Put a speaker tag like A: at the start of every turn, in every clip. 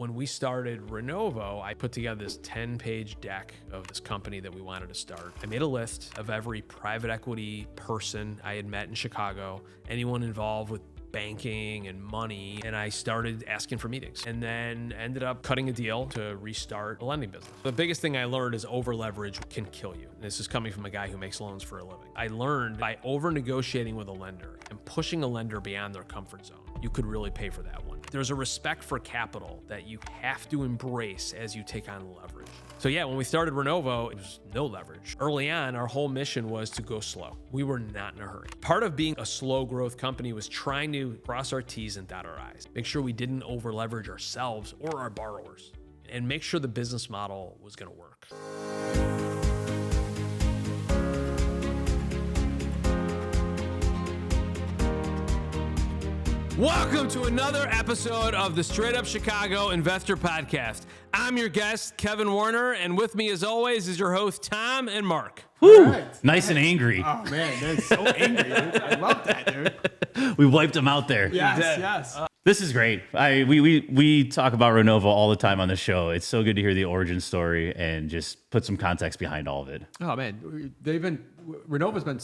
A: when we started Renovo, I put together this 10-page deck of this company that we wanted to start. I made a list of every private equity person I had met in Chicago, anyone involved with banking and money, and I started asking for meetings and then ended up cutting a deal to restart a lending business. The biggest thing I learned is over leverage can kill you. And this is coming from a guy who makes loans for a living. I learned by over negotiating with a lender and pushing a lender beyond their comfort zone, you could really pay for that one. There's a respect for capital that you have to embrace as you take on leverage. So yeah, when we started Renovo, it was no leverage. Early on, our whole mission was to go slow. We were not in a hurry. Part of being a slow growth company was trying to cross our T's and dot our I's, make sure we didn't over leverage ourselves or our borrowers, and make sure the business model was gonna work. Welcome to another episode of the Straight Up Chicago Investor Podcast. I'm your guest, Kevin Werner, and with me as always is your host, Tom and Mark.
B: Woo!
C: Right.
B: Nice and angry.
C: Oh man, that's so angry, dude. I love that, dude.
B: We wiped him out there.
C: Yes.
B: This is great. We talk about Renovo all the time on the show. It's so good to hear the origin story and just put some context behind all of it.
C: Oh man, Renovo's been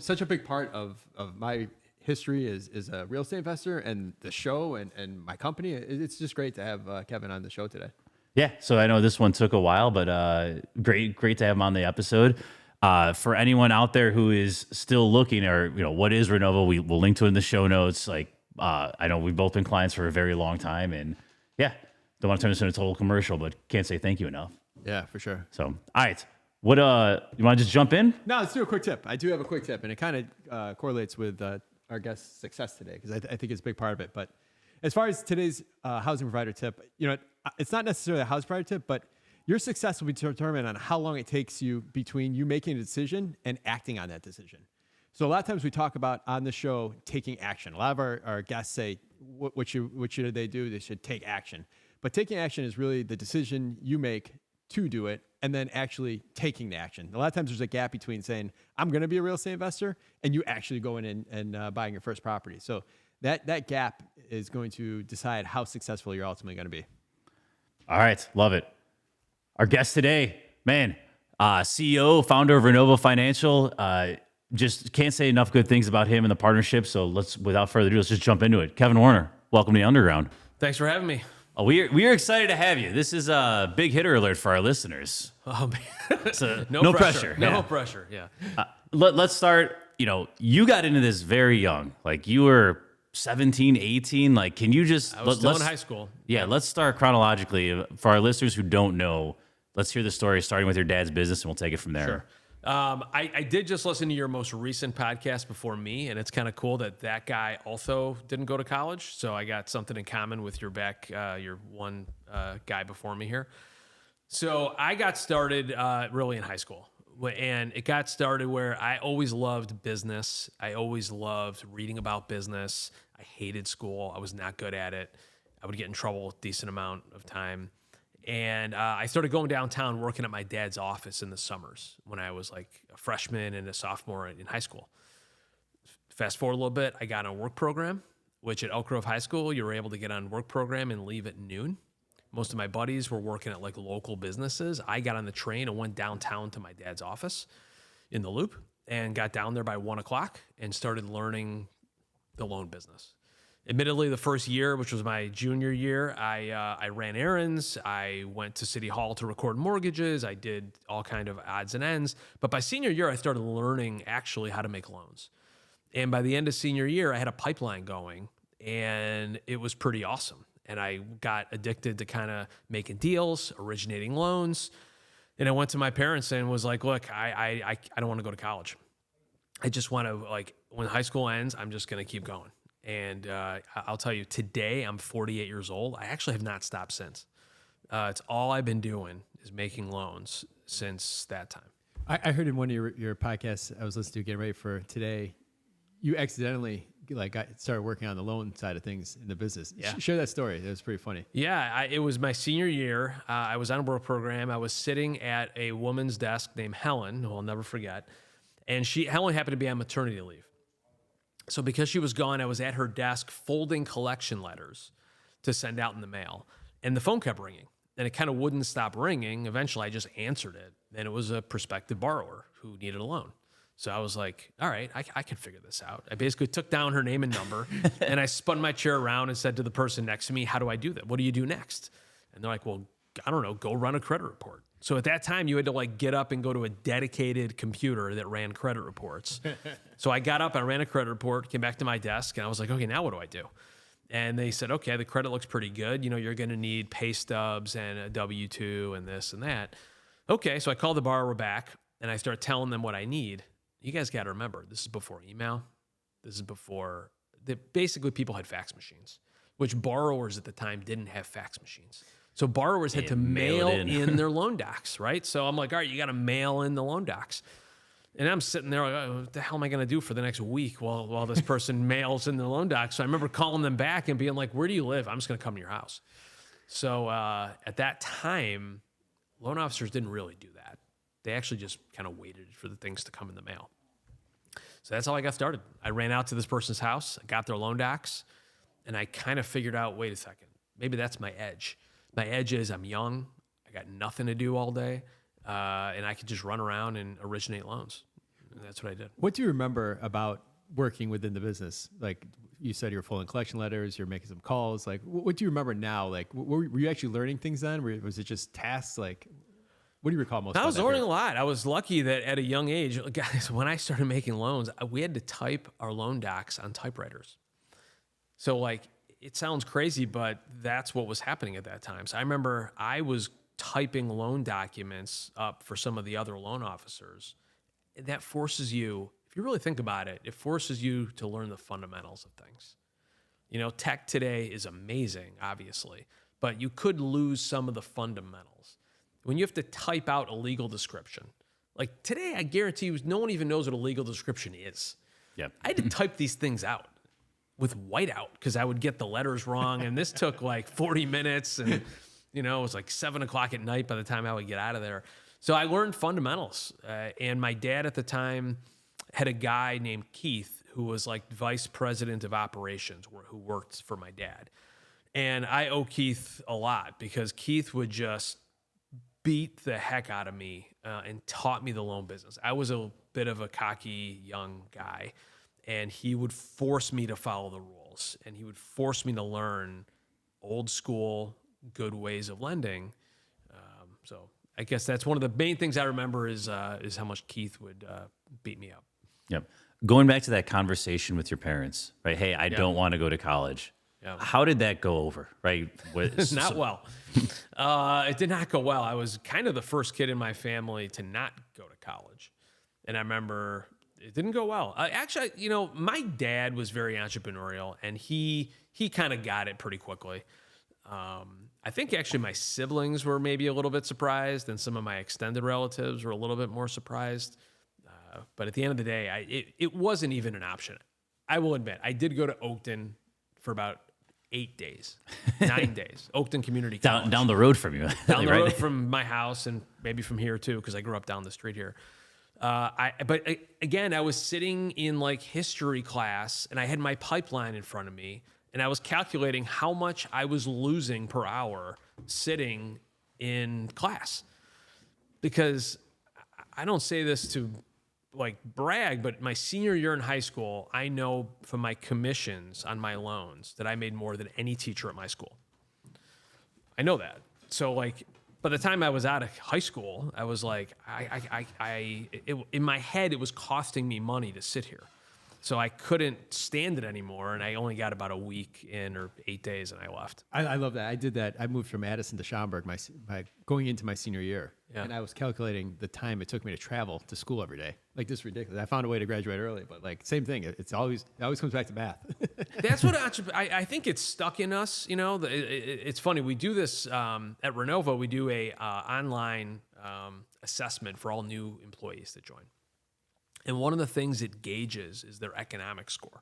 C: such a big part of my history as a real estate investor and the show and my company. It's just great to have Kevin on the show today.
B: Yeah, so I know this one took a while, but great to have him on the episode. For anyone out there who is still looking, or what is Renovo, we'll link to it in the show notes. I know we've both been clients for a very long time, and yeah, don't want to turn this into a total commercial, but can't say thank you enough.
C: Yeah, for sure.
B: So, all right, what you want to just jump in?
C: No, let's do a quick tip. I do have a quick tip, and it kind of correlates with our guest's success today because I think it's a big part of it. But as far as today's housing provider tip, it's not necessarily a house provider tip, but your success will be determined on how long it takes you between you making a decision and acting on that decision. So a lot of times we talk about on the show taking action. A lot of our guests say, what should they do? They should take action. But taking action is really the decision you make to do it and then actually taking the action. A lot of times there's a gap between saying, I'm going to be a real estate investor, and you actually going in and buying your first property. So that gap is going to decide how successful you're ultimately going to be.
B: All right, love it. Our guest today, man, CEO, founder of Renovo Financial. Just can't say enough good things about him and the partnership. So without further ado, let's just jump into it. Kevin Werner, welcome to the Underground.
A: Thanks for having me.
B: Oh, we are excited to have you. This is a big hitter alert for our listeners.
A: Oh man,
B: So no pressure.
A: No pressure. Yeah.
B: Let's start. You got into this very young. Like you were 17, 18. Like, can you just?
A: I was still in high school.
B: Yeah, let's start chronologically for our listeners who don't know. Let's hear the story starting with your dad's business, and we'll take it from there.
A: Sure. I did just listen to your most recent podcast before me, and it's kind of cool that guy also didn't go to college. So I got something in common with your one guy before me here. So I got started really in high school, and it got started where I always loved business. I always loved reading about business. I hated school. I was not good at it. I would get in trouble a decent amount of time. And I started going downtown working at my dad's office in the summers when I was like a freshman and a sophomore in high school. Fast forward a little bit, I got on a work program, which at Elk Grove High School, you were able to get on work program and leave at noon. Most of my buddies were working at like local businesses. I got on the train and went downtown to my dad's office in the Loop and got down there by 1 o'clock and started learning the loan business. Admittedly, the first year, which was my junior year, I ran errands. I went to City Hall to record mortgages. I did all kind of odds and ends. But by senior year, I started learning actually how to make loans. And by the end of senior year, I had a pipeline going, and it was pretty awesome. And I got addicted to kind of making deals, originating loans. And I went to my parents and was like, look, I don't want to go to college. I just want to, like, when high school ends, I'm just going to keep going. And I'll tell you, today I'm 48 years old. I actually have not stopped since. It's all I've been doing is making loans since that time.
C: I heard in one of your podcasts I was listening to getting ready for today, you accidentally started working on the loan side of things in the business.
A: Yeah.
C: Share that story. That was pretty funny.
A: Yeah, it was my senior year. I was on a work program. I was sitting at a woman's desk named Helen, who I'll never forget. And Helen happened to be on maternity leave. So because she was gone, I was at her desk folding collection letters to send out in the mail. And the phone kept ringing, and it kind of wouldn't stop ringing. Eventually, I just answered it, and it was a prospective borrower who needed a loan. So I was like, all right, I can figure this out. I basically took down her name and number, and I spun my chair around and said to the person next to me, how do I do that? What do you do next? And they're like, well, I don't know, go run a credit report. So at that time, you had to like get up and go to a dedicated computer that ran credit reports. So I got up, I ran a credit report, came back to my desk, and I was like, okay, now what do I do? And they said, okay, the credit looks pretty good. You know, you're going to need pay stubs and a W-2 and this and that. Okay, so I called the borrower back, and I started telling them what I need. You guys got to remember, this is before email. This is before, basically people had fax machines, which borrowers at the time didn't have fax machines. So borrowers had to mail in their loan docs, right? So I'm like, all right, you got to mail in the loan docs. And I'm sitting there like, oh, what the hell am I going to do for the next week while this person mails in the loan docs? So I remember calling them back and being like, where do you live? I'm just going to come to your house. So at that time, loan officers didn't really do that. They actually just kind of waited for the things to come in the mail. So that's how I got started. I ran out to this person's house, I got their loan docs, and I kind of figured out, wait a second, maybe that's my edge. My edge is I'm young, I got nothing to do all day, and I could just run around and originate loans. And that's what I did.
C: What do you remember about working within the business? Like you said, you were pulling collection letters, you're making some calls. Like, what do you remember now? Like, were you actually learning things then? Was it just tasks? Like, what do you recall most?
A: I was learning a lot. I was lucky that at a young age, guys, when I started making loans, we had to type our loan docs on typewriters. So like, it sounds crazy, but that's what was happening at that time. So I remember I was typing loan documents up for some of the other loan officers. That forces you, if you really think about it, it forces you to learn the fundamentals of things. You know, tech today is amazing, obviously, but you could lose some of the fundamentals. When you have to type out a legal description, like today, I guarantee you, no one even knows what a legal description is.
B: Yep.
A: I had to type these things out with whiteout because I would get the letters wrong. And this took like 40 minutes. And, you know, it was like 7 o'clock at night by the time I would get out of there. So I learned fundamentals. And my dad at the time had a guy named Keith who was like vice president of operations who worked for my dad. And I owe Keith a lot because Keith would just beat the heck out of me and taught me the loan business. I was a bit of a cocky young guy. And he would force me to follow the rules, and he would force me to learn old school, good ways of lending. So I guess that's one of the main things I remember is how much Keith would beat me up.
B: Yep. Going back to that conversation with your parents, right? Hey, I don't want to go to college.
A: Yeah.
B: How did that go over, right?
A: Not well. It did not go well. I was kind of the first kid in my family to not go to college. And I remember it didn't go well. Actually, you know, my dad was very entrepreneurial, and he kind of got it pretty quickly. I think actually my siblings were maybe a little bit surprised, and some of my extended relatives were a little bit more surprised. But at the end of the day, it wasn't even an option. I will admit, I did go to Oakton for about 8 days, 9 days. Oakton Community College.
B: Down the road from you.
A: Down the
B: right?
A: road from my house, and maybe from here too, because I grew up down the street here. Again, I was sitting in like history class, and I had my pipeline in front of me, and I was calculating how much I was losing per hour sitting in class. Because I don't say this to like brag, but my senior year in high school, I know from my commissions on my loans that I made more than any teacher at my school. I know that. So like, by the time I was out of high school, I was like, in my head, it was costing me money to sit here. So I couldn't stand it anymore, and I only got about a week in or 8 days, and I left.
C: I love that. I did that. I moved from Addison to Schaumburg going into my senior year, and I was calculating the time it took me to travel to school every day. Like, this is ridiculous. I found a way to graduate early, but like same thing. It always comes back to math.
A: That's what I think it's stuck in us. You know, it's funny. We do this at Renovo. We do a online assessment for all new employees that join. And one of the things it gauges is their economic score.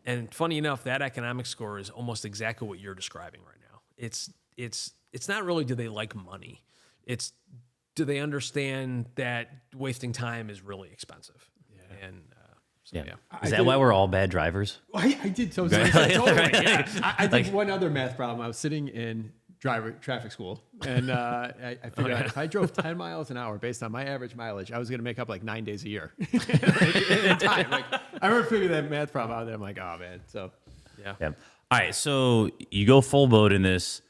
A: And funny enough, that economic score is almost exactly what you're describing right now. It's not really do they like money. It's do they understand that wasting time is really expensive. Yeah. And So, yeah.
B: Is that why we're all bad drivers?
C: I did totally. I did one other math problem. I was sitting in traffic school, and I figured out if I drove 10 miles an hour based on my average mileage, I was going to make up like 9 days a year in time. Like, I remember figuring that math problem out there. I'm like, oh man. So
B: Yeah. All right. So you go full boat in this.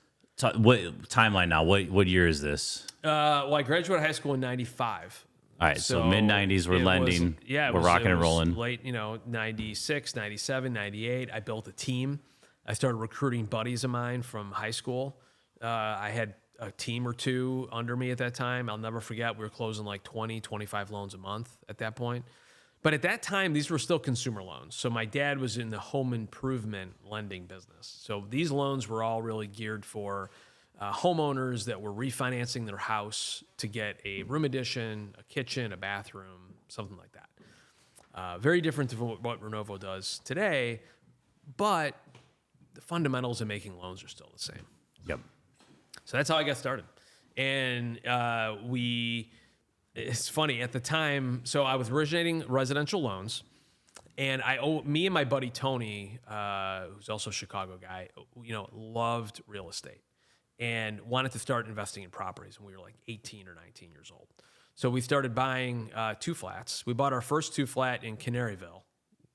B: What timeline now? What year is this?
A: Well, I graduated high school in 95.
B: All right. So mid 90s, we're lending. We're rocking and rolling.
A: Late, 96, 97, 98. I built a team. I started recruiting buddies of mine from high school. I had a team or two under me at that time. I'll never forget. We were closing like 20, 25 loans a month at that point. But at that time, these were still consumer loans. So my dad was in the home improvement lending business. So these loans were all really geared for homeowners that were refinancing their house to get a room addition, a kitchen, a bathroom, something like that. Very different to what Renovo does today, but the fundamentals of making loans are still the same.
B: Yep.
A: So that's how I got started. And it's funny at the time. So I was originating residential loans, and me and my buddy Tony, who's also a Chicago guy, loved real estate and wanted to start investing in properties when we were like 18 or 19 years old. So we started buying 2 flats. We bought our first 2 flat in Canaryville.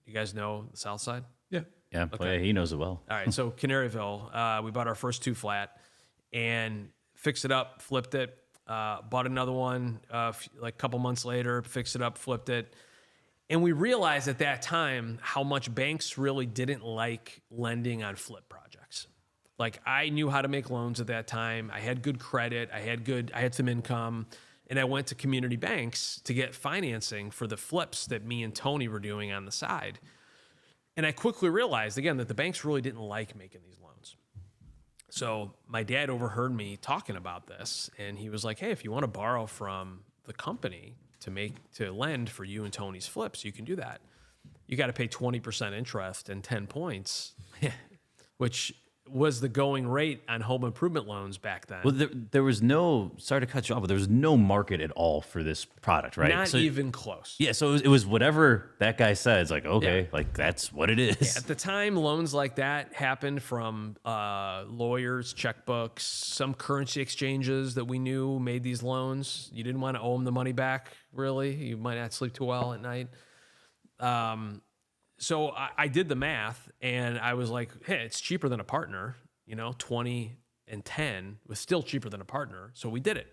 A: You guys know the South Side?
C: yeah.
B: Yeah. Okay. Well, yeah, he knows it well.
A: All right. So Canaryville, we bought our first 2 flat and fixed it up, flipped it. Bought another one like a couple months later, fixed it up, flipped it. And we realized at that time how much banks really didn't like lending on flip projects. Like I knew how to make loans at that time. I had good credit. I had some income. And I went to community banks to get financing for the flips that me and Tony were doing on the side. And I quickly realized, again, that the banks really didn't like making these loans. So my dad overheard me talking about this, and he was like, hey, if you want to borrow from the company to lend for you and Tony's flips, you can do that. You got to pay 20% interest and 10 points, which was the going rate on home improvement loans back then.
B: Well, there was no, sorry to cut you off, but there was no market at all for this product, right?
A: Not even close.
B: Yeah, so it was whatever that guy said. It's like, okay, like that's what it is.
A: Yeah, at the time, loans like that happened from lawyers, checkbooks, some currency exchanges that we knew made these loans. You didn't want to owe them the money back, really. You might not sleep too well at night. So I did the math, and I was like, hey, it's cheaper than a partner. 20 and 10 was still cheaper than a partner. So we did it.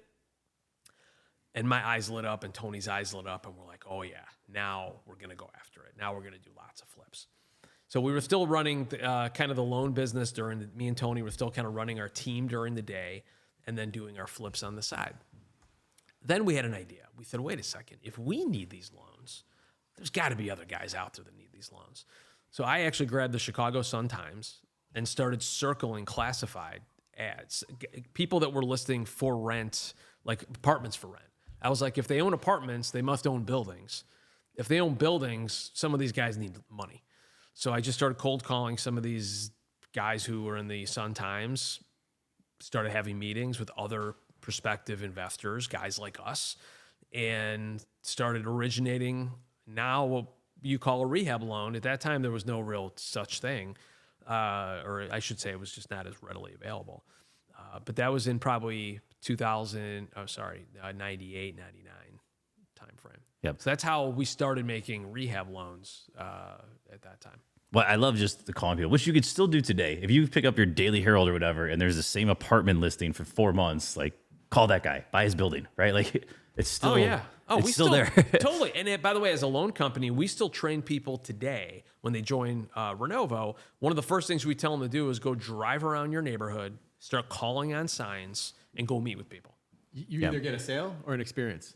A: And my eyes lit up, and Tony's eyes lit up, and we're like, oh, yeah, now we're going to go after it. Now we're going to do lots of flips. So we were still running kind of the loan business me and Tony were still kind of running our team during the day and then doing our flips on the side. Then we had an idea. We said, wait a second, if we need these loans, there's got to be other guys out there that need these loans. So I actually grabbed the Chicago Sun-Times and started circling classified ads, people that were listing for rent, like apartments for rent. I was like, if they own apartments, they must own buildings. If they own buildings, some of these guys need money. So I just started cold calling some of these guys who were in the Sun-Times, started having meetings with other prospective investors, guys like us, and started originating now what you call a rehab loan. At that time, there was no real such thing, or I should say it was just not as readily available. But that was in probably 98, 99 time frame.
B: Yep.
A: So that's how we started making rehab loans at that time.
B: Well, I love just the calling people, which you could still do today. If you pick up your Daily Herald or whatever, and there's the same apartment listing for 4 months, like call that guy, buy his building, right? Like it's still, it's still there.
A: Totally. And by the way, as a loan company, we still train people today when they join Renovo. One of the first things we tell them to do is go drive around your neighborhood, start calling on signs, and go meet with people.
C: You either get a sale or an experience.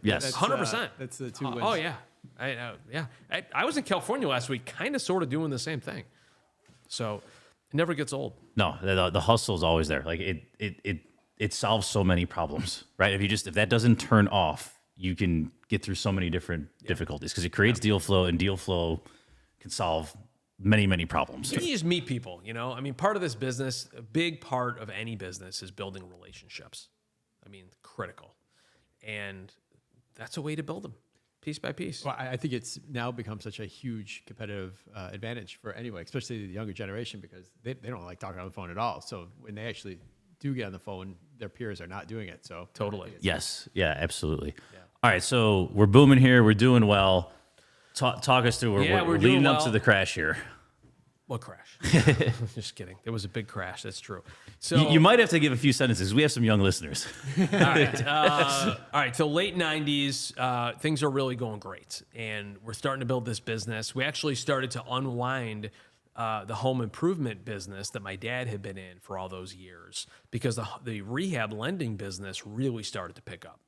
B: Yes,
A: 100%.
C: That's the two wins.
A: Oh yeah, I was in California last week, kind of sort of doing the same thing. So it never gets old.
B: No, the hustle is always there. Like it solves so many problems, right? If that doesn't turn off, you can get through so many different difficulties because it creates deal flow, and deal flow can solve many problems.
A: You just meet people, I mean, part of this business, a big part of any business is building relationships. I mean, critical. And that's a way to build them. piece by piece.
C: Well, I think it's now become such a huge competitive advantage for anyone, especially the younger generation, because they don't like talking on the phone at all. So when they actually do get on the phone, their peers are not doing it. So
A: Totally.
B: Yes. Yeah, absolutely. All right. So we're booming here. We're doing well. Talk us through. We're
A: doing
B: leading up
A: well.
B: to the crash here.
A: What crash? Just kidding. There was a big crash. That's true. So
B: You might have to give a few sentences. We have some young listeners.
A: all right. So late 90s, things are really going great. And we're starting to build this business. We actually started to unwind the home improvement business that my dad had been in for all those years, because the rehab lending business really started to pick up.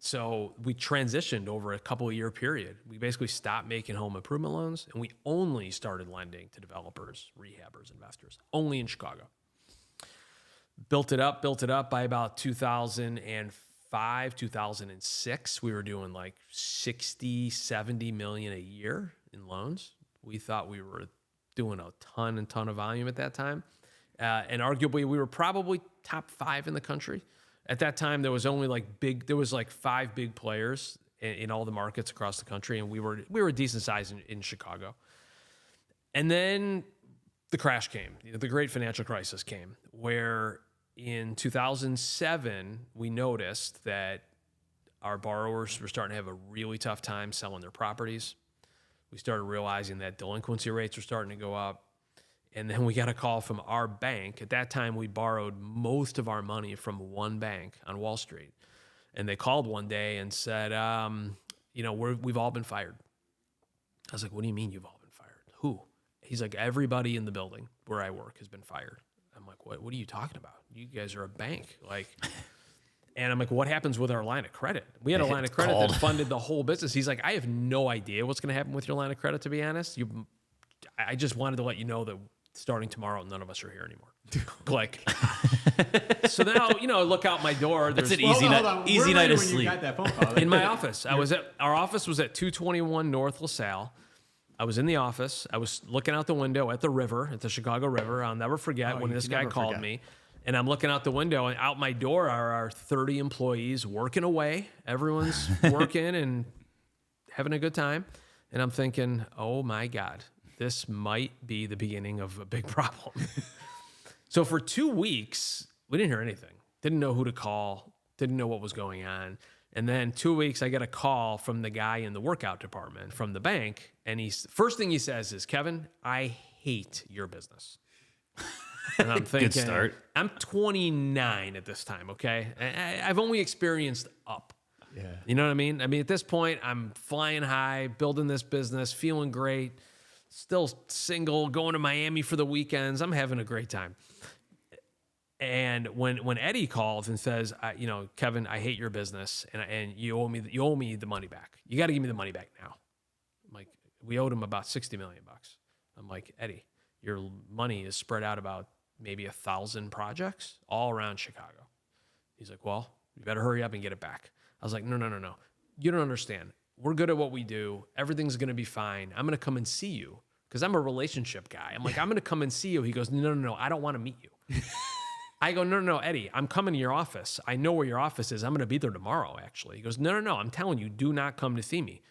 A: So we transitioned over a couple of year period. We basically stopped making home improvement loans, and we only started lending to developers, rehabbers, investors, only in Chicago. Built it up by about 2005, 2006. We were doing like 60, 70 million a year in loans. We thought we were doing a ton of volume at that time. And arguably we were probably top 5 in the country. At that time, there was only there was 5 big players in all the markets across the country, and we were decent size in Chicago. And then the crash came. The great financial crisis came, where in 2007, we noticed that our borrowers were starting to have a really tough time selling their properties. We started realizing that delinquency rates were starting to go up. And then we got a call from our bank. At that time, we borrowed most of our money from one bank on Wall Street. And they called one day and said, we've all been fired. I was like, what do you mean you've all been fired? Who? He's like, everybody in the building where I work has been fired. I'm like, what are you talking about? You guys are a bank. And I'm like, what happens with our line of credit? We had a line of credit that funded the whole business. He's like, I have no idea what's going to happen with your line of credit, to be honest. I just wanted to let you know that starting tomorrow, none of us are here anymore. So now, look out my door.
B: That's an easy night of sleep.
C: You got that phone call.
A: In my office. Our office was at 221 North LaSalle. I was in the office. I was looking out the window at the river, at the Chicago River. I'll never forget when this guy called me. And I'm looking out the window, and out my door are our 30 employees working away. Everyone's working and having a good time. And I'm thinking, oh my God, this might be the beginning of a big problem. So for 2 weeks, we didn't hear anything. Didn't know who to call. Didn't know what was going on. And then 2 weeks, I get a call from the guy in the workout department from the bank. And first thing he says is, Kevin, I hate your business. And I'm thinking,
B: Good start.
A: I'm 29 at this time, okay? I've only experienced up.
C: Yeah.
A: You know what I mean? At this point, I'm flying high, building this business, feeling great, still single, going to Miami for the weekends. I'm having a great time. And when Eddie calls and says, Kevin, I hate your business, and you owe me the money back. You got to give me the money back now. I'm like, we owed him about $60 million. I'm like, Eddie, your money is spread out about maybe 1,000 projects all around Chicago. He's like, well, you better hurry up and get it back. I was like, no. You don't understand. We're good at what we do. Everything's going to be fine. I'm going to come and see you because I'm a relationship guy. I'm like, I'm going to come and see you. He goes, no. I don't want to meet you. I go, no, Eddie, I'm coming to your office. I know where your office is. I'm going to be there tomorrow, actually. He goes, no. I'm telling you, do not come to see me.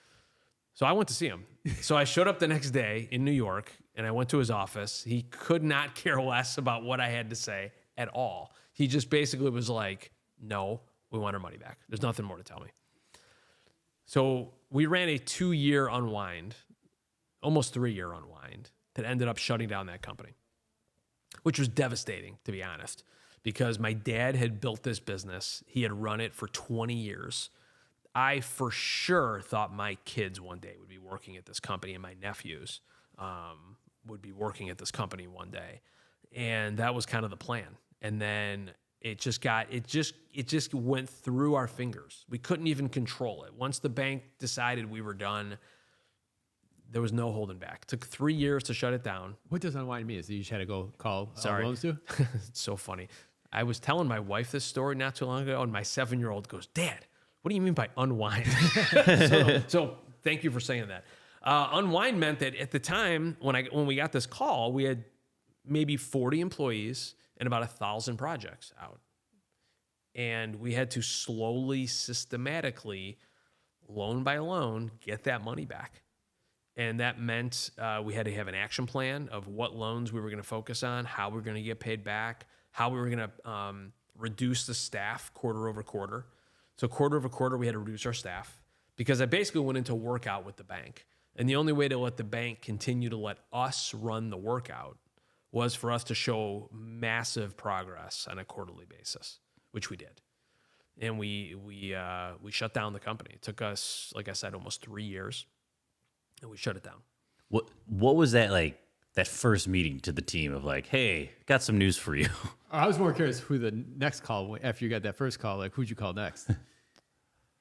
A: So I went to see him. So I showed up the next day in New York, and I went to his office. He could not care less about what I had to say at all. He just basically was like, no, we want our money back. There's nothing more to tell me. So we ran a 2-year unwind, almost 3-year unwind, that ended up shutting down that company, which was devastating, to be honest, because my dad had built this business. He had run it for 20 years. I for sure thought my kids one day would be working at this company, and my nephews would be working at this company one day. And that was kind of the plan. And then it just went through our fingers. We couldn't even control it. Once the bank decided we were done, there was no holding back. It took 3 years to shut it down.
C: What does unwind mean? Is that you just had to go call loans to?
A: It's so funny. I was telling my wife this story not too long ago, and my 7-year-old goes, Dad, what do you mean by unwind? So thank you for saying that. Unwind meant that at the time when we got this call, we had maybe 40 employees and about 1,000 projects out. And we had to slowly, systematically loan by loan, get that money back. And that meant we had to have an action plan of what loans we were going to focus on, how we were going to get paid back, how we were going to reduce the staff quarter over quarter. So quarter over quarter, we had to reduce our staff because I basically went into workout with the bank. And the only way to let the bank continue to let us run the workout was for us to show massive progress on a quarterly basis, which we did. And we shut down the company. It took us, like I said, almost 3 years, and we shut it down.
B: What was that like? That first meeting to the team of like, hey, got some news for you.
C: I was more curious who the next call after you got that first call. Like, who'd you call next?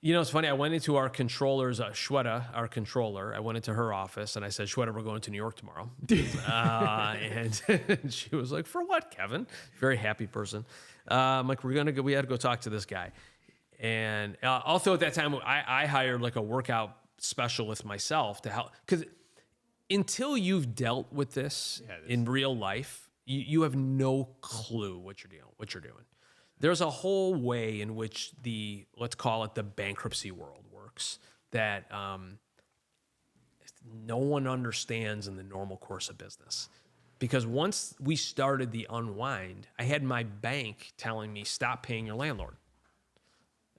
A: You know, it's funny. I went into our controller's, Shweta, our controller. I went into her office and I said, Shweta, we're going to New York tomorrow. And she was like, for what, Kevin? Very happy person. I'm like, we had to go talk to this guy. And also at that time, I hired like a workout specialist myself to help. Because until you've dealt with this in real life, you have no clue what you're doing. There's a whole way in which let's call it the bankruptcy world works that no one understands in the normal course of business. Because once we started the unwind, I had my bank telling me, stop paying your landlord.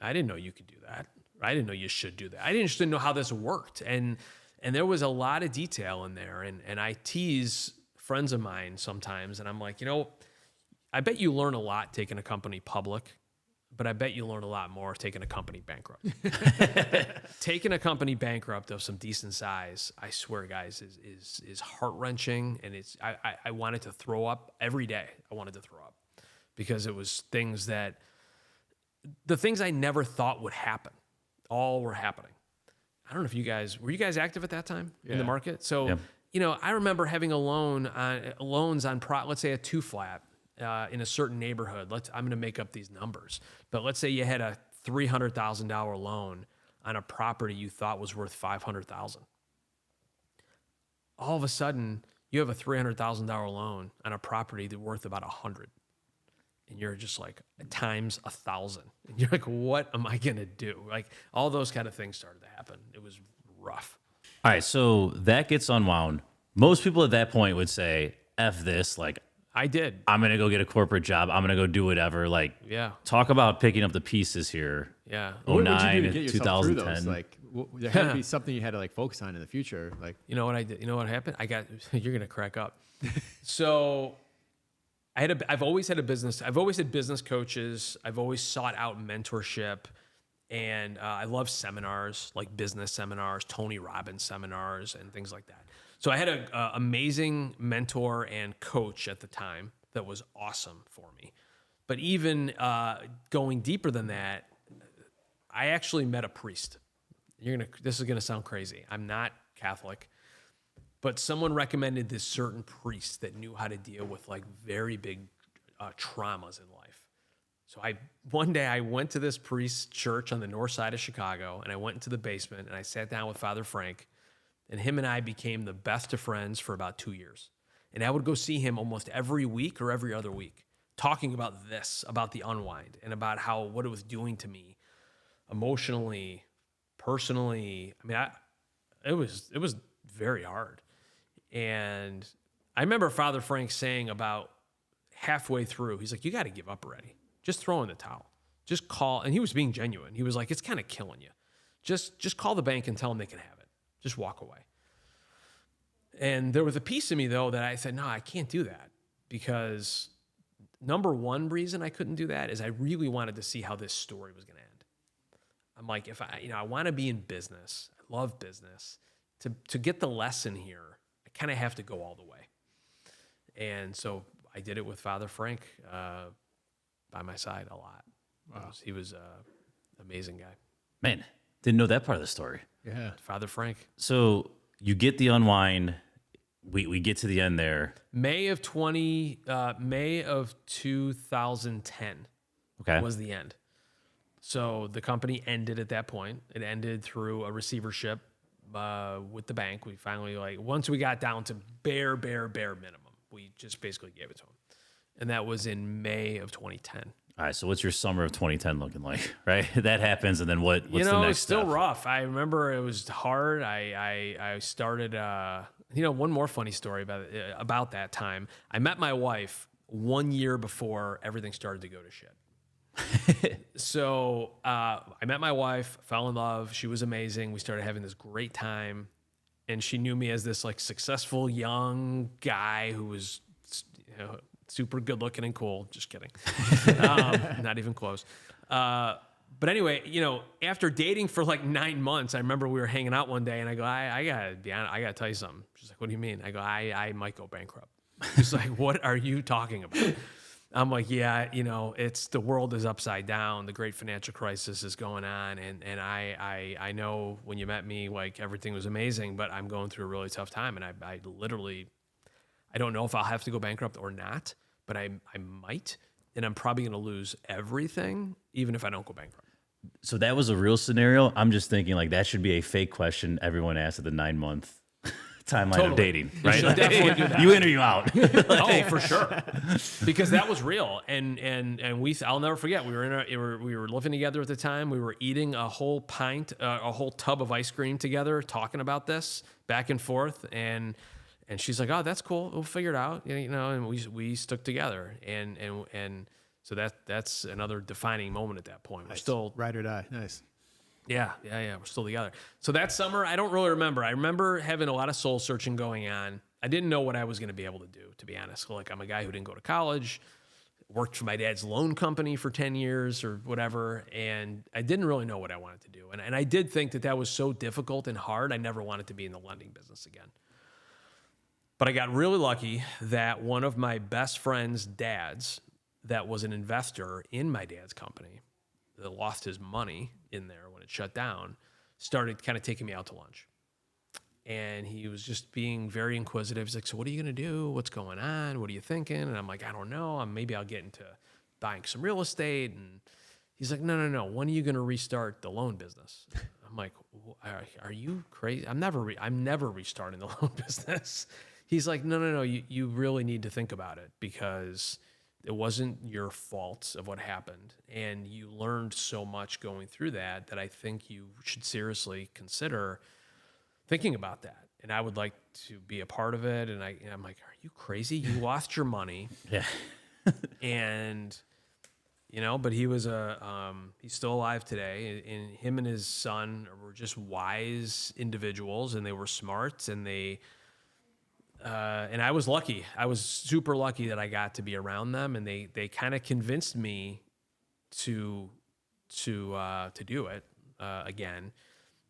A: I didn't know you could do that. I didn't know you should do that. I just didn't know how this worked. And there was a lot of detail in there. And I tease friends of mine sometimes, and I'm like, I bet you learn a lot taking a company public, but I bet you learn a lot more taking a company bankrupt. Taking a company bankrupt of some decent size, I swear, guys, is heart-wrenching, and I wanted to throw up every day. I wanted to throw up because it was the things I never thought would happen, all were happening. I don't know if were you guys active at that time in the market? So, I remember having loans on let's say a 2-flat. In a certain neighborhood, I'm going to make up these numbers, but let's say you had a $300,000 loan on a property you thought was worth $500,000. All of a sudden, you have a $300,000 loan on a property that's worth about $100,000, and you're just like times 1,000, and you're like, what am I going to do? Like all those kind of things started to happen. It was rough.
B: All right, so that gets unwound. Most people at that point would say, F this, like,
A: I did.
B: I'm going to go get a corporate job. I'm going to go do whatever. Like, talk about picking up the pieces here.
A: Yeah.
B: 09 to 2010.
C: Like, there had to be something you had to like focus on in the future. Like,
A: you know what I did? You know what happened? You're going to crack up. So I've always had a business. I've always had business coaches. I've always sought out mentorship. And I love seminars, like business seminars, Tony Robbins seminars, and things like that. So I had an amazing mentor and coach at the time that was awesome for me. But even going deeper than that, I actually met a priest. This is gonna sound crazy. I'm not Catholic, but someone recommended this certain priest that knew how to deal with like very big traumas in life. So one day I went to this priest's church on the north side of Chicago, and I went into the basement and I sat down with Father Frank. And him and I became the best of friends for about 2 years. And I would go see him almost every week or every other week, talking about the unwind, and about what it was doing to me emotionally, personally. I mean, it was very hard. And I remember Father Frank saying about halfway through, he's like, you got to give up already. Just throw in the towel. Just call. And he was being genuine. He was like, it's kind of killing you. Just call the bank and tell them they can have it. Just walk away. And there was a piece of me, though, that I said, no, I can't do that. Because number one reason I couldn't do that is I really wanted to see how this story was going to end. I'm like, if I want to be in business, I love business. To get the lesson here, I kind of have to go all the way. And so I did it with Father Frank by my side a lot. Wow. He was an amazing guy.
B: Man, didn't know that part of the story.
A: Yeah, Father Frank.
B: So you get the unwind. We get to the end there.
A: May of 2010 was the end. So the company ended at that point. It ended through a receivership with the bank. We finally, once we got down to bare minimum, we just basically gave it to them. And that was in May of 2010.
B: All right. So what's your summer of 2010 looking like? Right. That happens. And then what's the next
A: it's still
B: step?
A: rough. I remember it was hard. I started, one more funny story about that time. I met my wife 1 year before everything started to go to shit. So I met my wife, fell in love. She was amazing. We started having this great time. And she knew me as this like successful young guy who was, super good looking and cool. Just kidding. Not even close. But anyway, after dating for like 9 months, I remember we were hanging out one day and I go, I gotta be honest, I gotta tell you something. She's like, what do you mean? I go, I might go bankrupt. She's like, what are you talking about? I'm like, yeah, it's the world is upside down. The great financial crisis is going on. And I know when you met me, like everything was amazing, but I'm going through a really tough time. And I literally, I don't know if I'll have to go bankrupt or not, but I might. And I'm probably going to lose everything, even if I don't go bankrupt.
B: So that was a real scenario. I'm just thinking like that should be a fake question everyone asks at the 9-month timeline of dating, right?
A: You should definitely do that.
B: You in or you out?
A: Oh, for sure, because that was real, and I'll never forget. We were living together at the time. We were eating a whole tub of ice cream together, talking about this back and forth, and she's like, "Oh, that's cool. We'll figure it out," And we stuck together, and so that's another defining moment at that point. We're still
C: ride or die. Nice.
A: Yeah. We're still together. So that summer, I don't really remember. I remember having a lot of soul searching going on. I didn't know what I was going to be able to do, to be honest. Like, I'm a guy who didn't go to college, worked for my dad's loan company for 10 years or whatever, and I didn't really know what I wanted to do. And I did think that was so difficult and hard, I never wanted to be in the lending business again. But I got really lucky that one of my best friend's dads that was an investor in my dad's company that lost his money in there when it shut down, started kind of taking me out to lunch. And he was just being very inquisitive. He's like, so what are you going to do? What's going on? What are you thinking? And I'm like, I don't know. Maybe I'll get into buying some real estate. And he's like, no. When are you going to restart the loan business? I'm like, are you crazy? I'm never restarting the loan business. He's like, no. You really need to think about it because it wasn't your fault of what happened. And you learned so much going through that I think you should seriously consider thinking about that. And I would like to be a part of it. And I'm like, are you crazy? You lost your money.
B: Yeah.
A: And, but he was he's still alive today. And him and his son were just wise individuals, and they were smart, and and I was lucky. I was super lucky that I got to be around them, and they kind of convinced me to do it again.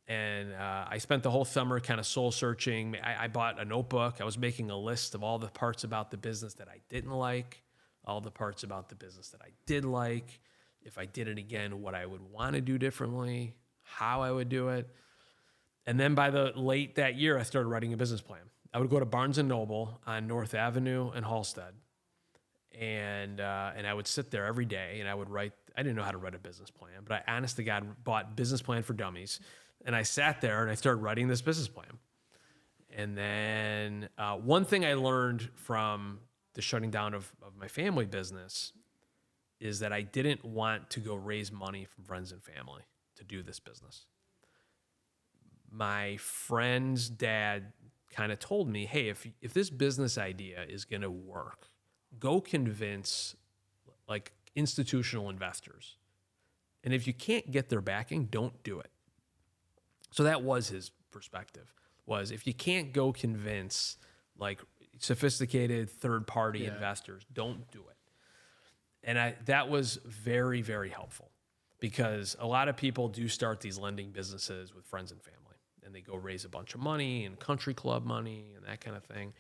A: And I spent the whole summer kind of soul searching. I bought a notebook. I was making a list of all the parts about the business that I didn't like, all the parts about the business that I did like. If I did it again, what I would want to do differently, how I would do it. And then by the late that year, I started writing a business plan. I would go to Barnes & Noble on North Avenue in Halstead, and I would sit there every day, and I would write. I didn't know how to write a business plan, but I honest to God bought Business Plan for Dummies, and I sat there and I started writing this business plan. And then one thing I learned from the shutting down of my family business is that I didn't want to go raise money from friends and family to do this business. My friend's dad kind of told me, hey, if this business idea is going to work, go convince like institutional investors. And if you can't get their backing, don't do it. So that was his perspective, was if you can't go convince like sophisticated third-party investors, don't do it. And that was very, very helpful, because a lot of people do start these lending businesses with friends and family. And they go raise a bunch of money and country club money and that kind of thing.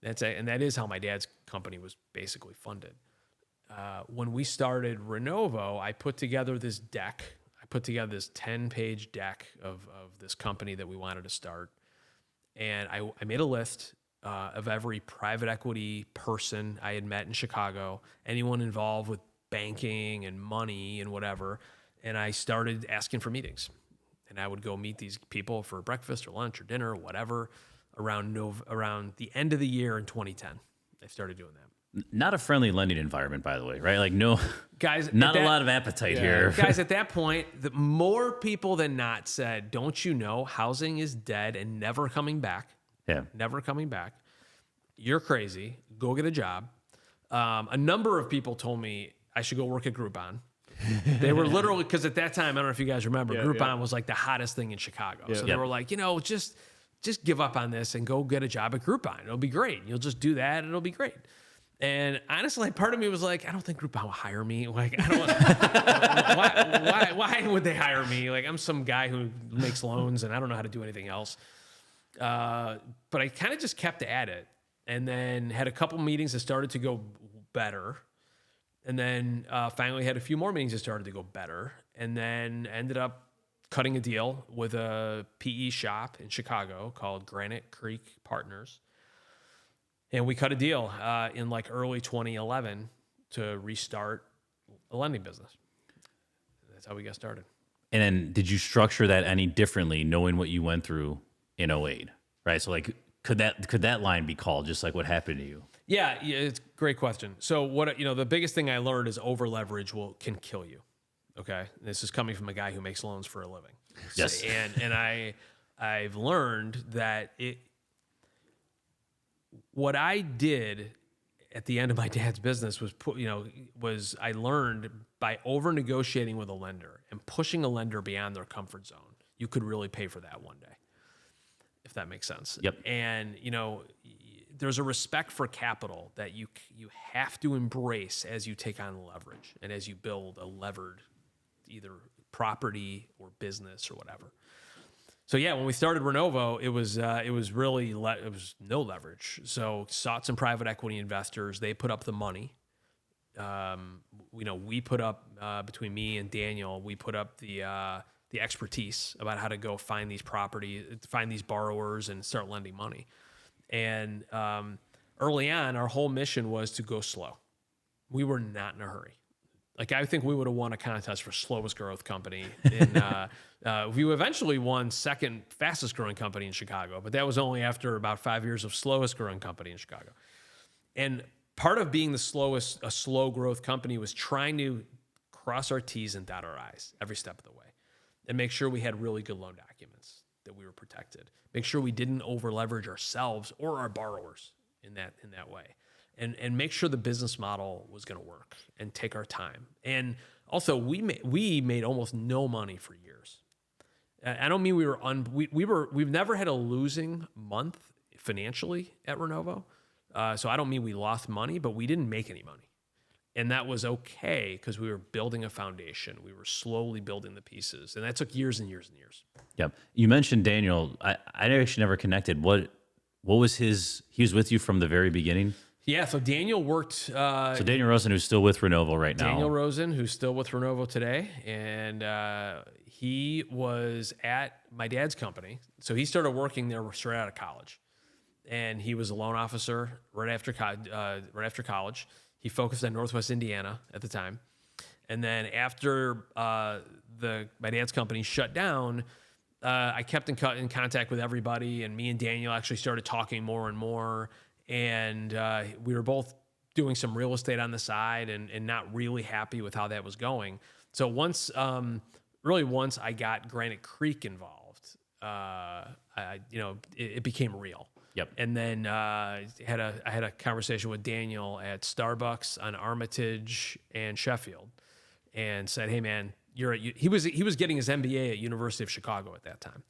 A: And that is how my dad's company was basically funded. When we started Renovo, I put together this deck. I put together this 10-page deck of this company that we wanted to start. And I made a list of every private equity person I had met in Chicago, anyone involved with banking and money and whatever. And I started asking for meetings. And I would go meet these people for breakfast or lunch or dinner or whatever around the end of the year in 2010. I started doing that.
B: Not a friendly lending environment, by the way, right? Like no,
A: Guys,
B: not a lot of appetite here.
A: Guys, at that point, the more people than not said, don't you know housing is dead and never coming back?
B: Yeah.
A: Never coming back. You're crazy. Go get a job. A number of people told me I should go work at Groupon. They were literally, because at that time, I don't know if you guys remember, Groupon was like the hottest thing in Chicago. So they were like, just give up on this and go get a job at Groupon. It'll be great. You'll just do that and it'll be great. And honestly, part of me was like, I don't think Groupon will hire me. Like, I don't why would they hire me? Like, I'm some guy who makes loans and I don't know how to do anything else. But I kind of just kept at it, and then had a couple meetings that started to go better. And then finally had a few more meetings that started to go better. And then ended up cutting a deal with a PE shop in Chicago called Granite Creek Partners. And we cut a deal in like early 2011 to restart a lending business. That's how we got started.
B: And then did you structure that any differently, knowing what you went through in 08, right? So like, could that line be called just like what happened to you?
A: Yeah, it's a great question. So the biggest thing I learned is over leverage can kill you. Okay. This is coming from a guy who makes loans for a living.
B: Yes.
A: And I've learned that what I did at the end of my dad's business was I learned by over negotiating with a lender and pushing a lender beyond their comfort zone, you could really pay for that one day, if that makes sense.
B: Yep.
A: And, there's a respect for capital that you have to embrace as you take on leverage and as you build a levered either property or business or whatever. So yeah, when we started Renovo, it was no leverage. So sought some private equity investors. They put up the money. We put up between me and Daniel, we put up the expertise about how to go find these borrowers, and start lending money. And early on, our whole mission was to go slow. We were not in a hurry. Like, I think we would have won a contest for slowest growth company. We eventually won second fastest growing company in Chicago, but that was only after about 5 years of slowest growing company in Chicago. And part of being a slow growth company was trying to cross our T's and dot our I's every step of the way, and make sure we had really good loan documents, that we were protected. Make sure we didn't over leverage ourselves or our borrowers in that way. And make sure the business model was going to work, and take our time. And also, we made almost no money for years. I don't mean we've never had a losing month financially at Renovo. So I don't mean we lost money, but we didn't make any money. And that was okay, because we were building a foundation. We were slowly building the pieces, and that took years and years and years.
B: Yep. You mentioned Daniel. I actually never connected. What was he was with you from the very beginning?
A: Yeah, so Daniel worked.
B: So Daniel Rosen, who's still with Renovo right now.
A: Daniel Rosen, who's still with Renovo today, and he was at my dad's company. So he started working there straight out of college, and he was a loan officer right after college. He focused on Northwest Indiana at the time, and then after my dad's company shut down, I kept in contact with everybody, and me and Daniel actually started talking more and more. And we were both doing some real estate on the side, and not really happy with how that was going. So once I got Granite Creek involved, it became real.
B: Yep.
A: And then I had a conversation with Daniel at Starbucks on Armitage and Sheffield, and said, "Hey man, he was getting his MBA at University of Chicago at that time,"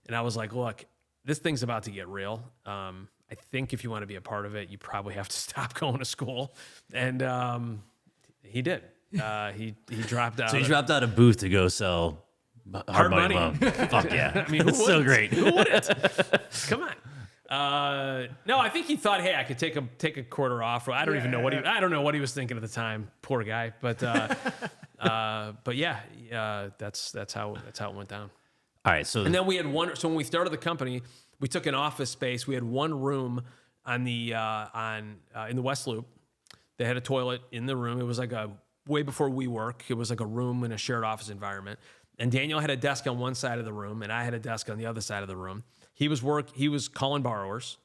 A: and I was like, "Look, this thing's about to get real. I think if you want to be a part of it, you probably have to stop going to school." And he did. He dropped out.
B: So he dropped out of Booth to go sell hard money loan. Fuck yeah!
A: I mean,
B: it's so great.
A: Who wouldn't? Come on. No, I think he thought, hey, I could take a quarter off. I don't know what he was thinking at the time. Poor guy. But yeah, that's how it went down.
B: All right. So
A: then we had one. So when we started the company, we took an office space. We had one room in the West Loop. They had a toilet in the room. It was like way before WeWork. It was like a room in a shared office environment. And Daniel had a desk on one side of the room, and I had a desk on the other side of the room. He was calling borrowers,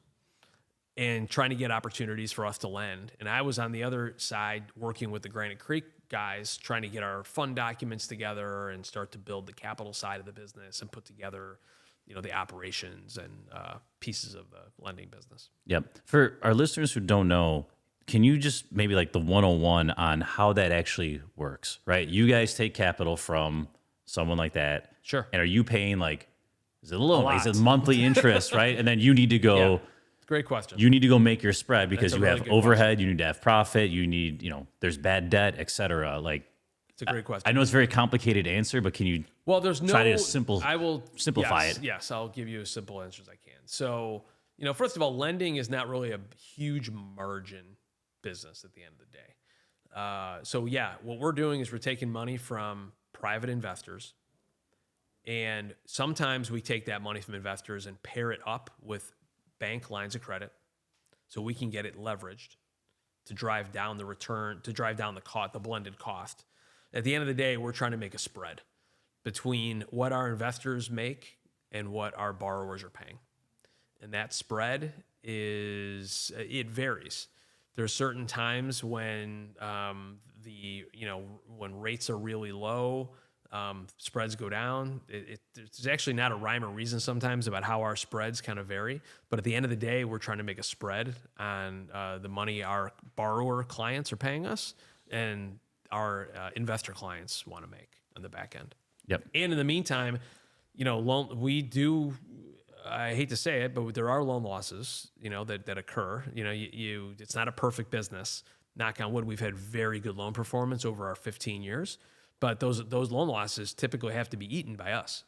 A: and trying to get opportunities for us to lend. And I was on the other side working with the Granite Creek guys, trying to get our fund documents together and start to build the capital side of the business and put together, the operations and pieces of the lending business.
B: Yep. For our listeners who don't know, can you just maybe like the 101 on how that actually works, right? You guys take capital from someone like that.
A: Sure.
B: And are you paying is it a loan? Is it
A: lot.
B: monthly interest, right? And then you need to go...
A: Yeah. Great question.
B: You need to go make your spread because
A: That's a
B: you
A: really
B: have
A: good
B: overhead, you need to have profit, you need, there's bad debt, et cetera.
A: It's a great question.
B: I know it's a very complicated answer, but can you
A: there's
B: try to
A: simplify
B: it?
A: Yes, I'll give you as simple answer as I can. So, first of all, lending is not really a huge margin business at the end of the day. What we're doing is we're taking money from private investors, and sometimes we take that money from investors and pair it up with bank lines of credit so we can get it leveraged to drive down the return, to drive down the blended cost. At the end of the day, we're trying to make a spread between what our investors make and what our borrowers are paying. And that spread it varies. There's certain times when when rates are really low, spreads go down. There's actually not a rhyme or reason sometimes about how our spreads kind of vary. But at the end of the day, we're trying to make a spread on the money our borrower clients are paying us and our investor clients want to make on the back end.
B: Yep.
A: And in the meantime, I hate to say it, but there are loan losses, that occur. It's not a perfect business. Knock on wood, we've had very good loan performance over our 15 years. But those loan losses typically have to be eaten by us.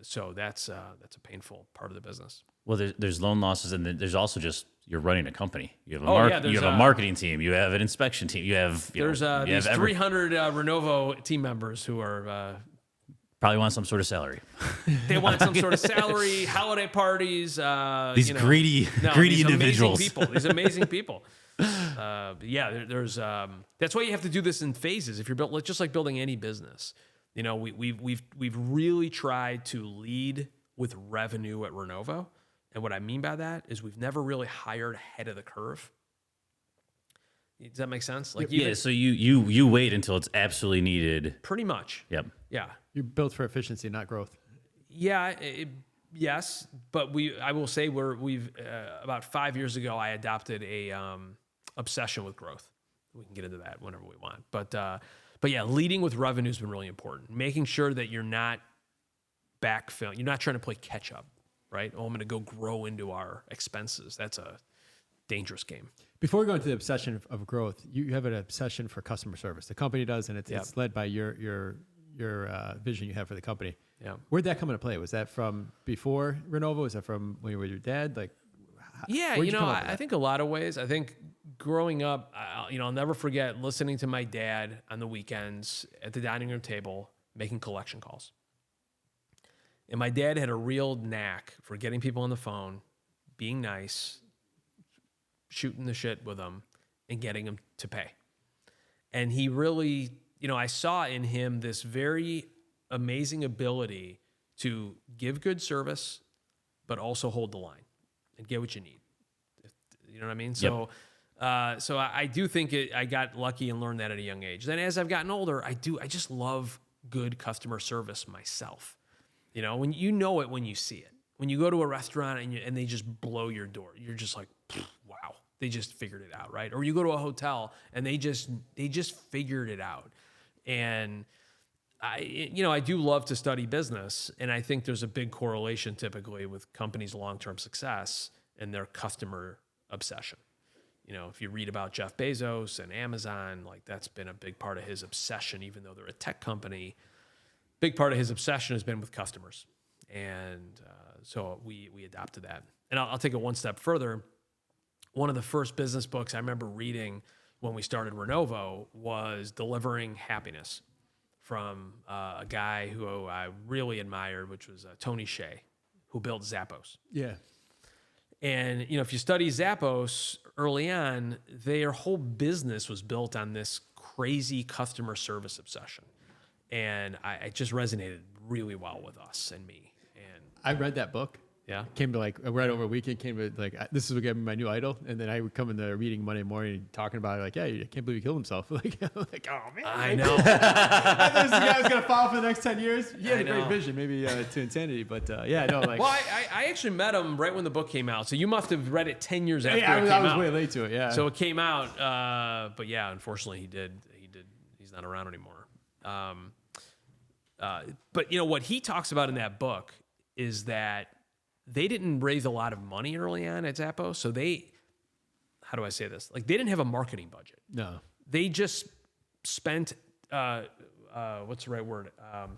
A: So that's a painful part of the business.
B: Well, there's loan losses, and then there's also just you're running a company. You have you have a marketing team. You have an inspection team. You have
A: these 300 Renovo team members who are
B: probably want some sort of salary.
A: They want some sort of salary, holiday parties.
B: These greedy individuals.
A: These amazing people. There's that's why you have to do this in phases. If you're just like building any business, we've really tried to lead with revenue at Renovo, and what I mean by that is we've never really hired ahead of the curve. Does that make sense?
B: So you wait until it's absolutely needed.
A: Pretty much.
B: Yep.
A: Yeah.
C: You're built for efficiency, not growth.
A: Yeah. Yes, but I will say we've about 5 years ago I adopted a obsession with growth. We can get into that whenever we want, but leading with revenue has been really important. Making sure that you're not backfilling, you're not trying to play catch up, right? I'm going to go grow into our expenses. That's a dangerous game.
C: Before we go into the obsession of growth, you have an obsession for customer service. The company does, and it's led by your vision you have for the company.
A: Yeah.
C: Where'd that come into play? Was that from before Renovo? Was that from when you were with your dad?
A: I think a lot of ways. I think growing up, I'll never forget listening to my dad on the weekends at the dining room table making collection calls. And my dad had a real knack for getting people on the phone, being nice, shooting the shit with them, and getting them to pay. And he really, I saw in him this very amazing ability to give good service, but also hold the line and get what you need. You know what I mean?
B: Yep.
A: So I do think I got lucky and learned that at a young age. Then as I've gotten older, I just love good customer service myself. When when you see it. When you go to a restaurant and they just blow your door, you're just like, wow, they just figured it out, right? Or you go to a hotel and they just figured it out. And I do love to study business, and I think there's a big correlation typically with companies' long-term success and their customer obsession. If you read about Jeff Bezos and Amazon, that's been a big part of his obsession, even though they're a tech company. Big part of his obsession has been with customers. And so we adopted that. And I'll take it one step further. One of the first business books I remember reading when we started Renovo was Delivering Happiness from a guy who I really admired, which was Tony Hsieh, who built Zappos.
C: Yeah.
A: And, if you study Zappos early on, their whole business was built on this crazy customer service obsession. And it just resonated really well with us and me. And
C: I read that book,
A: Yeah.
C: Came to like right over a weekend. Came to like this is what gave me my new idol, and then I would come in the meeting Monday morning talking about it, like, yeah, I can't believe he killed himself. Like, I'm like, oh man,
A: I know.
C: I thought this guy was gonna follow for the next 10 years. He had
A: I
C: a great
A: know.
C: vision, maybe to insanity, but yeah, no, like,
A: Well, I actually met him right when the book came out, so you must have read it 10 years after
C: yeah,
A: it came
C: I was
A: out.
C: way late to it. Yeah,
A: So it came out, but yeah, unfortunately, he did. He's not around anymore. But you know what he talks about in that book is that they didn't raise a lot of money early on at Zappos, so how do I say this? Like they didn't have a marketing budget.
C: no,
A: They just spent what's the right word?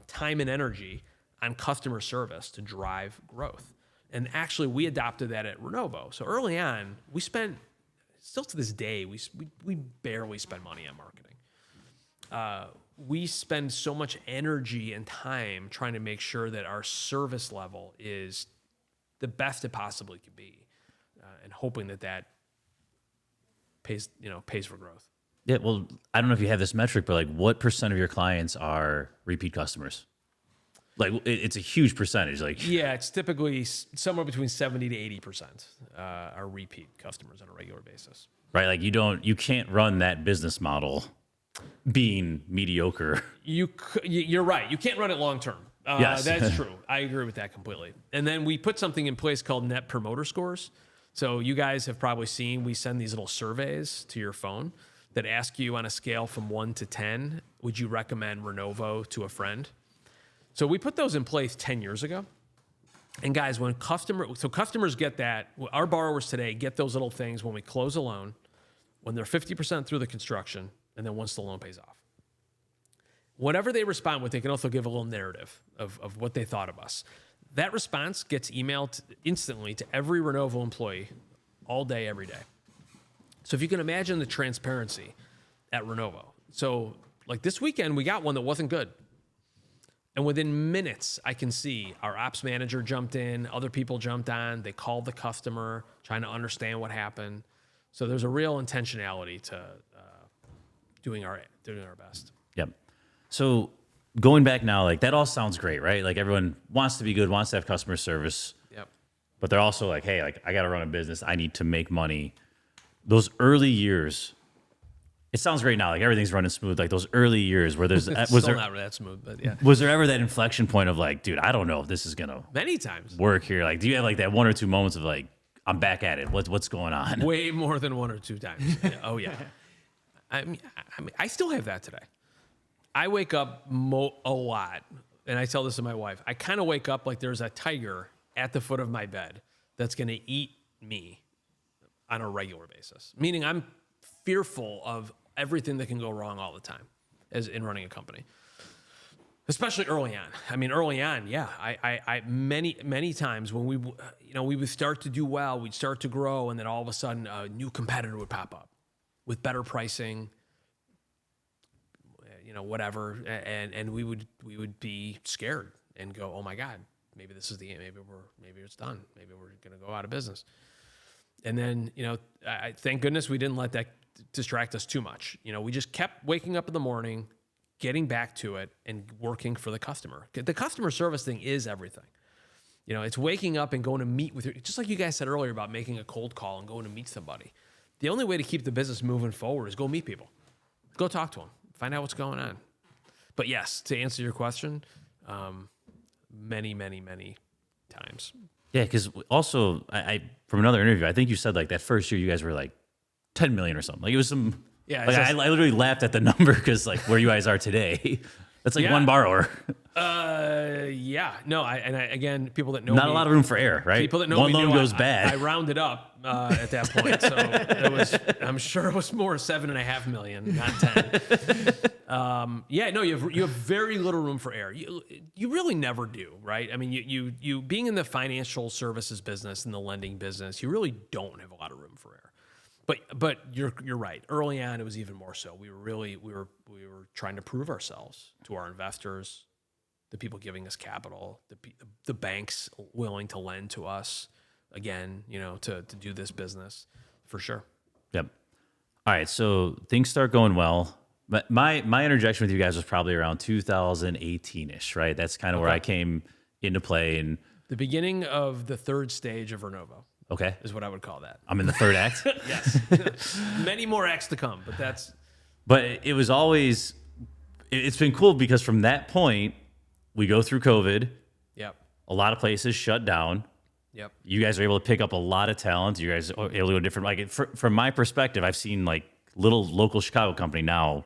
A: Time and energy on customer service to drive growth. And actually, we adopted that at Renovo. So early on, we spent, still to this day, we barely spend money on marketing. We spend so much energy and time trying to make sure that our service level is the best it possibly could be, and hoping that pays for growth.
B: Yeah, well, I don't know if you have this metric, but like, what percent of your clients are repeat customers? Like, it's a huge percentage. Like,
A: Yeah, it's typically somewhere between 70 to 80% are repeat customers on a regular basis.
B: right? Like, you can't run that business model being mediocre.
A: You're right. You can't run it long term.
B: Yes.
A: That's true. I agree with that completely. And then we put something in place called Net Promoter Scores. So you guys have probably seen, we send these little surveys to your phone that ask you on a scale from 1 to 10, would you recommend Renovo to a friend? So we put those in place 10 years ago. And guys, customers get that, our borrowers today get those little things when we close a loan, when they're 50% through the construction, and then once the loan pays off. Whatever they respond with, they can also give a little narrative of what they thought of us. That response gets emailed instantly to every Renovo employee all day, every day. So if you can imagine the transparency at Renovo. So like this weekend, we got one that wasn't good. And within minutes, I can see our ops manager jumped in, other people jumped on, they called the customer, trying to understand what happened. So there's a real intentionality to doing our best.
B: Yep. So going back now, like that all sounds great, right? Like everyone wants to be good, wants to have customer service,
A: Yep.
B: but they're also like, hey, like I got to run a business. I need to make money. Those early years, it sounds great now. Like everything's running smooth. Like those early years where there's,
A: It's
B: was
A: still
B: there,
A: not that smooth, but yeah.
B: was there ever that inflection point of like, dude, I don't know if this is going to
A: Many times.
B: work here? Like, do you have like that one or two moments of like, I'm back at it. What's going on?
A: Way more than one or two times. Yeah. Oh yeah. I mean, I still have that today. I wake up a lot, and I tell this to my wife. I kind of wake up like there's a tiger at the foot of my bed that's going to eat me on a regular basis. Meaning I'm fearful of everything that can go wrong all the time as in running a company. Especially early on. I mean, early on, yeah. I many times when we would start to do well, we'd start to grow, and then all of a sudden a new competitor would pop up with better pricing, whatever, and we would be scared and go, oh my God, maybe this is the end. Maybe it's done. Maybe we're going to go out of business. And then, I thank goodness we didn't let that distract us too much. We just kept waking up in the morning, getting back to it, and working for the customer. The customer service thing is everything. It's waking up and going to meet with just like you guys said earlier about making a cold call and going to meet somebody. The only way to keep the business moving forward is go meet people. Go talk to them. Find out what's going on. But yes, to answer your question, many, many, many times.
B: Yeah, because also, I from another interview, I think you said like that first year you guys were like 10 million or something. Like it was some.
A: Yeah,
B: like I literally laughed at the number because like where you guys are today, that's like one borrower.
A: Yeah. No, again, people that know
B: Not
A: me,
B: a lot of room for error, right?
A: people that know
B: one
A: me
B: loan
A: know
B: goes
A: I
B: bad.
A: I rounded up at that point, so I'm sure it was more 7.5 million, not 10. Yeah, no, you have very little room for error. You really never do, right? I mean, you being in the financial services business and the lending business, you really don't have a lot of room for error. But you're right. Early on, it was even more so. We were trying to prove ourselves to our investors, the people giving us capital, the banks willing to lend to us again, to do this business for sure.
B: Yep. All right, so things start going well. But my interjection with you guys was probably around 2018-ish, right? That's kind of where I came into play. And
A: The beginning of the third stage of Renovo
B: Okay.
A: is what I would call that.
B: I'm in the third act.
A: Yes. Many more acts to come, but that's...
B: But it was always, it's been cool because from that point, we go through COVID.
A: Yep.
B: A lot of places shut down.
A: Yep.
B: You guys are able to pick up a lot of talent. You guys are able to do different, like from my perspective, I've seen like little local Chicago company now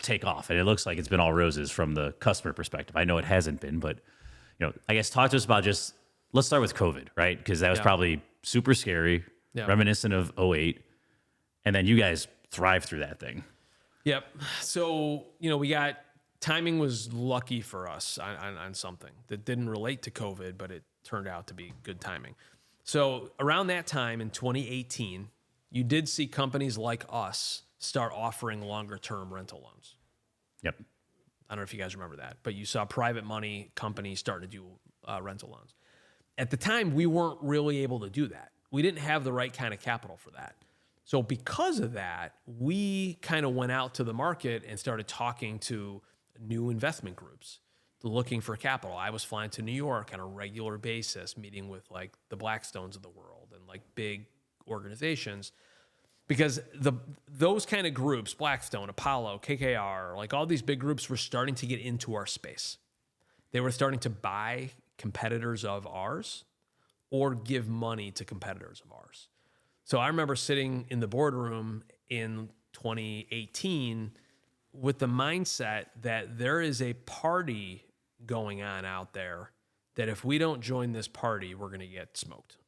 B: take off, and it looks like it's been all roses from the customer perspective. I know it hasn't been, but I guess talk to us about just, let's start with COVID, right? Because that was probably super scary, reminiscent of '08. And then you guys thrived through that thing.
A: Yep. So, timing was lucky for us on something that didn't relate to COVID, but it turned out to be good timing. So around that time in 2018, you did see companies like us start offering longer term rental loans.
B: Yep.
A: I don't know if you guys remember that, but you saw private money companies starting to do rental loans. At the time, we weren't really able to do that. We didn't have the right kind of capital for that. So because of that, we kind of went out to the market and started talking to new investment groups looking for capital. I was flying to New York on a regular basis, meeting with like the Blackstones of the world and like big organizations, because those kind of groups, Blackstone, Apollo, KKR, like all these big groups were starting to get into our space. They were starting to buy competitors of ours or give money to competitors of ours. So I remember sitting in the boardroom in 2018 with the mindset that there is a party going on out there that if we don't join this party, we're going to get smoked.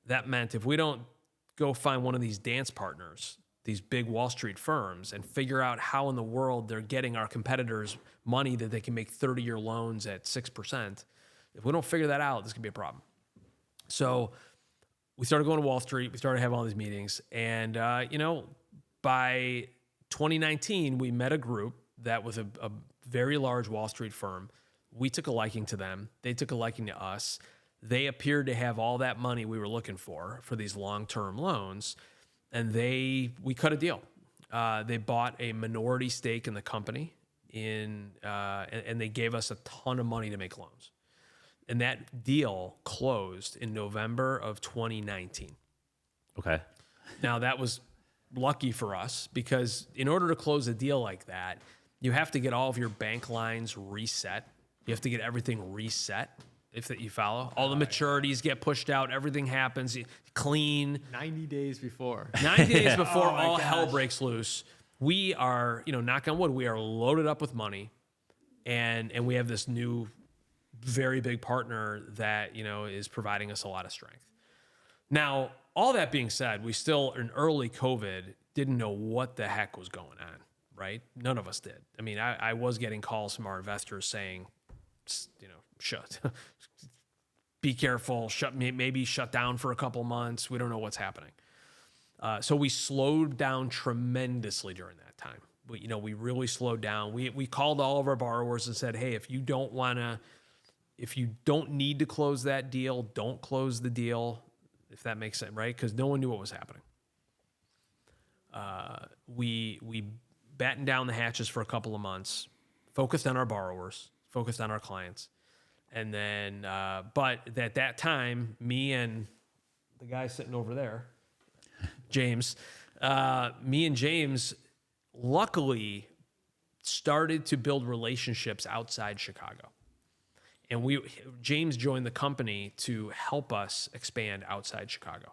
A: That meant if we don't go find one of these dance partners, these big Wall Street firms, and figure out how in the world they're getting our competitors money that they can make 30-year loans at 6%, if we don't figure that out, this could be a problem. So we started going to Wall Street. We started having all these meetings. And, by 2019, we met a group that was a very large Wall Street firm. We took a liking to them. They took a liking to us. They appeared to have all that money we were looking for these long-term loans. And we cut a deal. They bought a minority stake in the company and they gave us a ton of money to make loans. And that deal closed in November of 2019.
B: Okay.
A: Now, that was lucky for us because in order to close a deal like that, you have to get all of your bank lines reset. You have to get everything reset, if that you follow. All the maturities get pushed out. Everything happens clean.
C: 90 days before.
A: 90 days before all
C: gosh.
A: hell breaks loose. We are, knock on wood, we are loaded up with money. And we have this new very big partner that, is providing us a lot of strength. Now, all that being said, we still, in early COVID, didn't know what the heck was going on, right? None of us did. I mean, I was getting calls from our investors saying, shut, be careful, maybe shut down for a couple months. We don't know what's happening. So we slowed down tremendously during that time. We really slowed down. We called all of our borrowers and said, hey, if you don't need to close that deal, don't close the deal, if that makes sense, right? Because no one knew what was happening. We battened down the hatches for a couple of months, focused on our borrowers, focused on our clients. And then, but at that time, me and the guy sitting over there, James, luckily started to build relationships outside Chicago. And James joined the company to help us expand outside Chicago.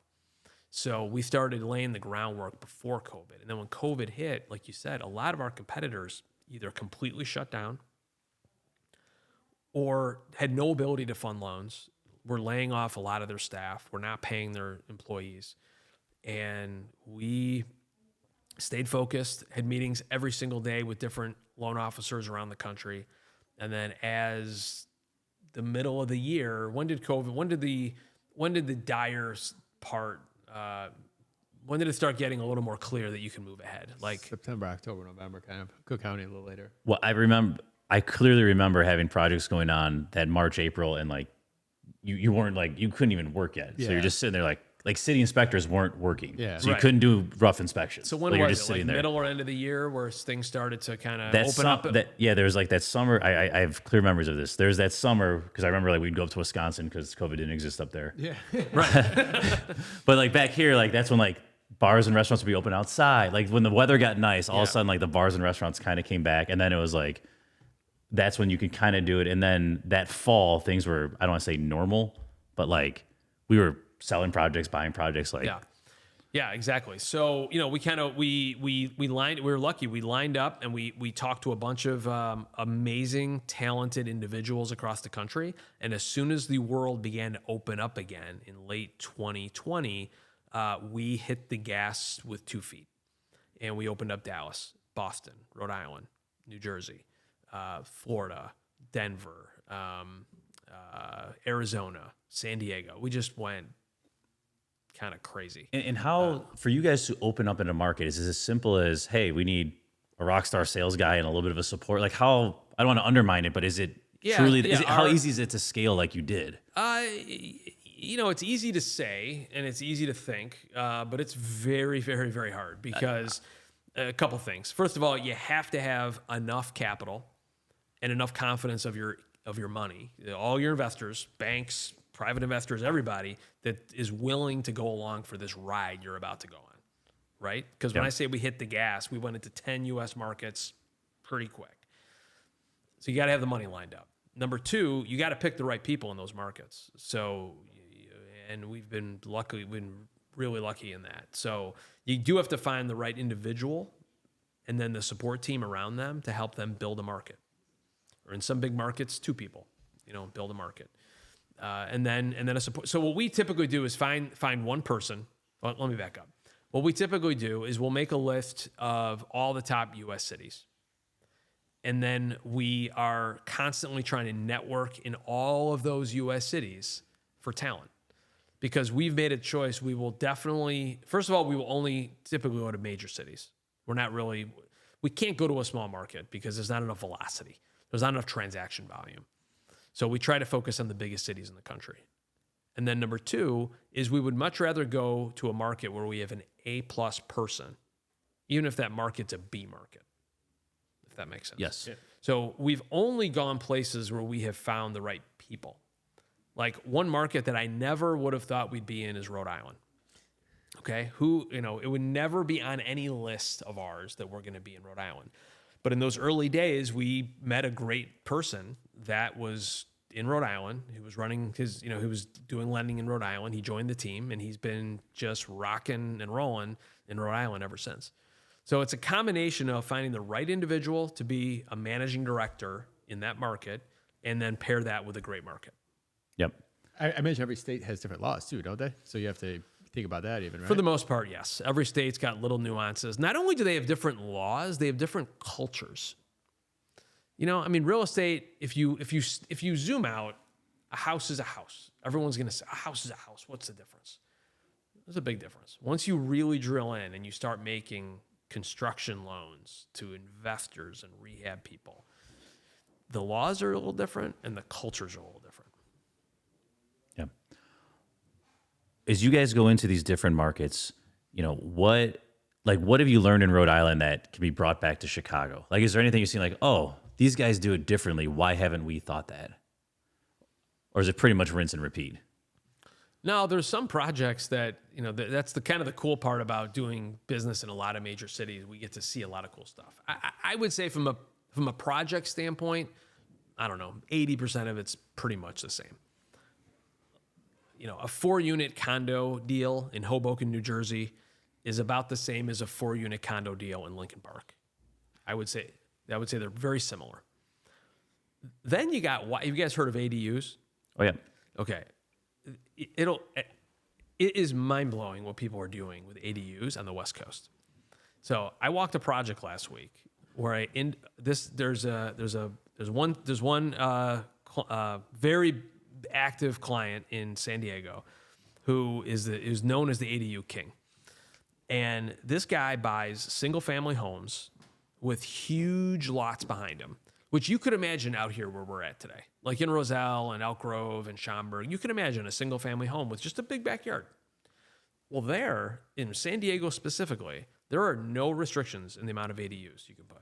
A: So we started laying the groundwork before COVID. And then when COVID hit, like you said, a lot of our competitors either completely shut down or had no ability to fund loans, were laying off a lot of their staff, were not paying their employees. And we stayed focused, had meetings every single day with different loan officers around the country. And then as the middle of the year, when did the dire part, when did it start getting a little more clear that you can move ahead? Like
C: September, October, November, kind of. Cook County a little later.
B: Well, I clearly remember having projects going on that March, April, and like you weren't like, you couldn't even work yet. So
C: Yeah.
B: you're just sitting there like, like city inspectors weren't working.
C: Yeah.
B: So you
A: Right.
B: couldn't do rough inspections.
A: So when
B: you're
A: was
B: just
A: it? Like
B: sitting there.
A: middle or end of the year where things started to kind of
B: That
A: open up?
B: there was like that summer. I have clear memories of this. There's that summer because I remember like we'd go up to Wisconsin because COVID didn't exist up there.
C: Yeah.
B: But like back here, like that's when like bars and restaurants would be open outside. Like when the weather got nice, all of a sudden like the bars and restaurants kind of came back, and then it was like that's when you could kind of do it. And then that fall, things were I don't want to say normal, but like we were selling projects, buying projects, like.
A: Yeah. Yeah, exactly. So, you know, we were lucky. We lined up and we talked to a bunch of amazing, talented individuals across the country. And as soon as the world began to open up again in late 2020, we hit the gas with 2 feet. And we opened up Dallas, Boston, Rhode Island, New Jersey, Florida, Denver, Arizona, San Diego. We just went kind of crazy.
B: And how for you guys to open up in a market is as simple as, hey, we need a rock star sales guy and a little bit of a support. Like how I don't want to undermine it, but is it truly? How easy is it to scale like you did?
A: You know, it's easy to say and it's easy to think, but it's very, very, very hard because a couple things. First of all, you have to have enough capital and enough confidence of your money. All your investors, banks, private investors, everybody that is willing to go along for this ride you're about to go on, right? Because when I say we hit the gas, we went into 10 U.S. markets pretty quick. So you got to have the money lined up. Number two, you got to pick the right people in those markets. So, and we've been really lucky in that. So you do have to find the right individual and then the support team around them to help them build a market. Or in some big markets, 2 people, build a market. And then a support. So what we typically do is find one person. Well, let me back up. What we typically do is we'll make a list of all the top U.S. cities. And then we are constantly trying to network in all of those U.S. cities for talent. Because we've made a choice, we will definitely, first of all, we will only typically go to major cities. We can't go to a small market because there's not enough velocity. There's not enough transaction volume. So we try to focus on the biggest cities in the country. And then number 2 is we would much rather go to a market where we have an A-plus person, even if that market's a B market, if that makes sense.
B: Yes.
C: Yeah.
A: So we've only gone places where we have found the right people. Like one market that I never would have thought we'd be in is Rhode Island. Okay. It would never be on any list of ours that we're going to be in Rhode Island. But in those early days, we met a great person that was in Rhode Island. He was running he was doing lending in Rhode Island. He joined the team and he's been just rocking and rolling in Rhode Island ever since. So it's a combination of finding the right individual to be a managing director in that market and then pair that with a great market.
B: Yep.
C: I imagine every state has different laws too, don't they? So you have to think about that even, right?
A: For the most part, yes. Every state's got little nuances. Not only do they have different laws, they have different cultures. Real estate, if you zoom out, a house is a house. Everyone's going to say, a house is a house. What's the difference? There's a big difference. Once you really drill in and you start making construction loans to investors and rehab people, the laws are a little different and the cultures are a little different.
B: Yeah. As you guys go into these different markets, what have you learned in Rhode Island that can be brought back to Chicago? Like, is there anything you've seen like, oh, these guys do it differently. Why haven't we thought that? Or is it pretty much rinse and repeat?
A: No, there's some projects that, that's the kind of the cool part about doing business in a lot of major cities. We get to see a lot of cool stuff. I would say from a project standpoint, I don't know, 80% of it's pretty much the same. A 4-unit condo deal in Hoboken, New Jersey is about the same as a 4-unit condo deal in Lincoln Park. I would say they're very similar. Then you guys heard of ADUs?
B: Oh, yeah.
A: Okay. It is mind-blowing what people are doing with ADUs on the West Coast. So I walked a project last week where there's one very active client in San Diego who is known as the ADU king. And this guy buys single-family homes with huge lots behind him, which you could imagine out here where we're at today. Like in Roselle and Elk Grove and Schaumburg, you can imagine a single-family home with just a big backyard. Well, there in San Diego specifically, there are no restrictions in the amount of ADUs you can put.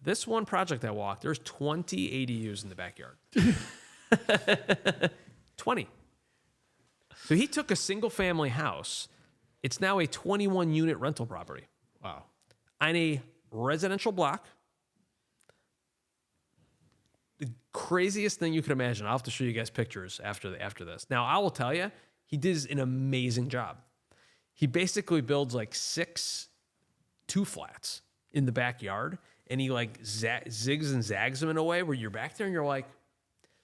A: This one project I walked, there's 20 ADUs in the backyard. 20. So he took a single family house. It's now a 21 unit rental property.
C: Wow.
A: On a residential block. The craziest thing you could imagine. I'll have to show you guys pictures after this. Now, I will tell you, he did an amazing job. He basically builds like 6 2-flats in the backyard, and he like zigs and zags them in a way where you're back there and you're like,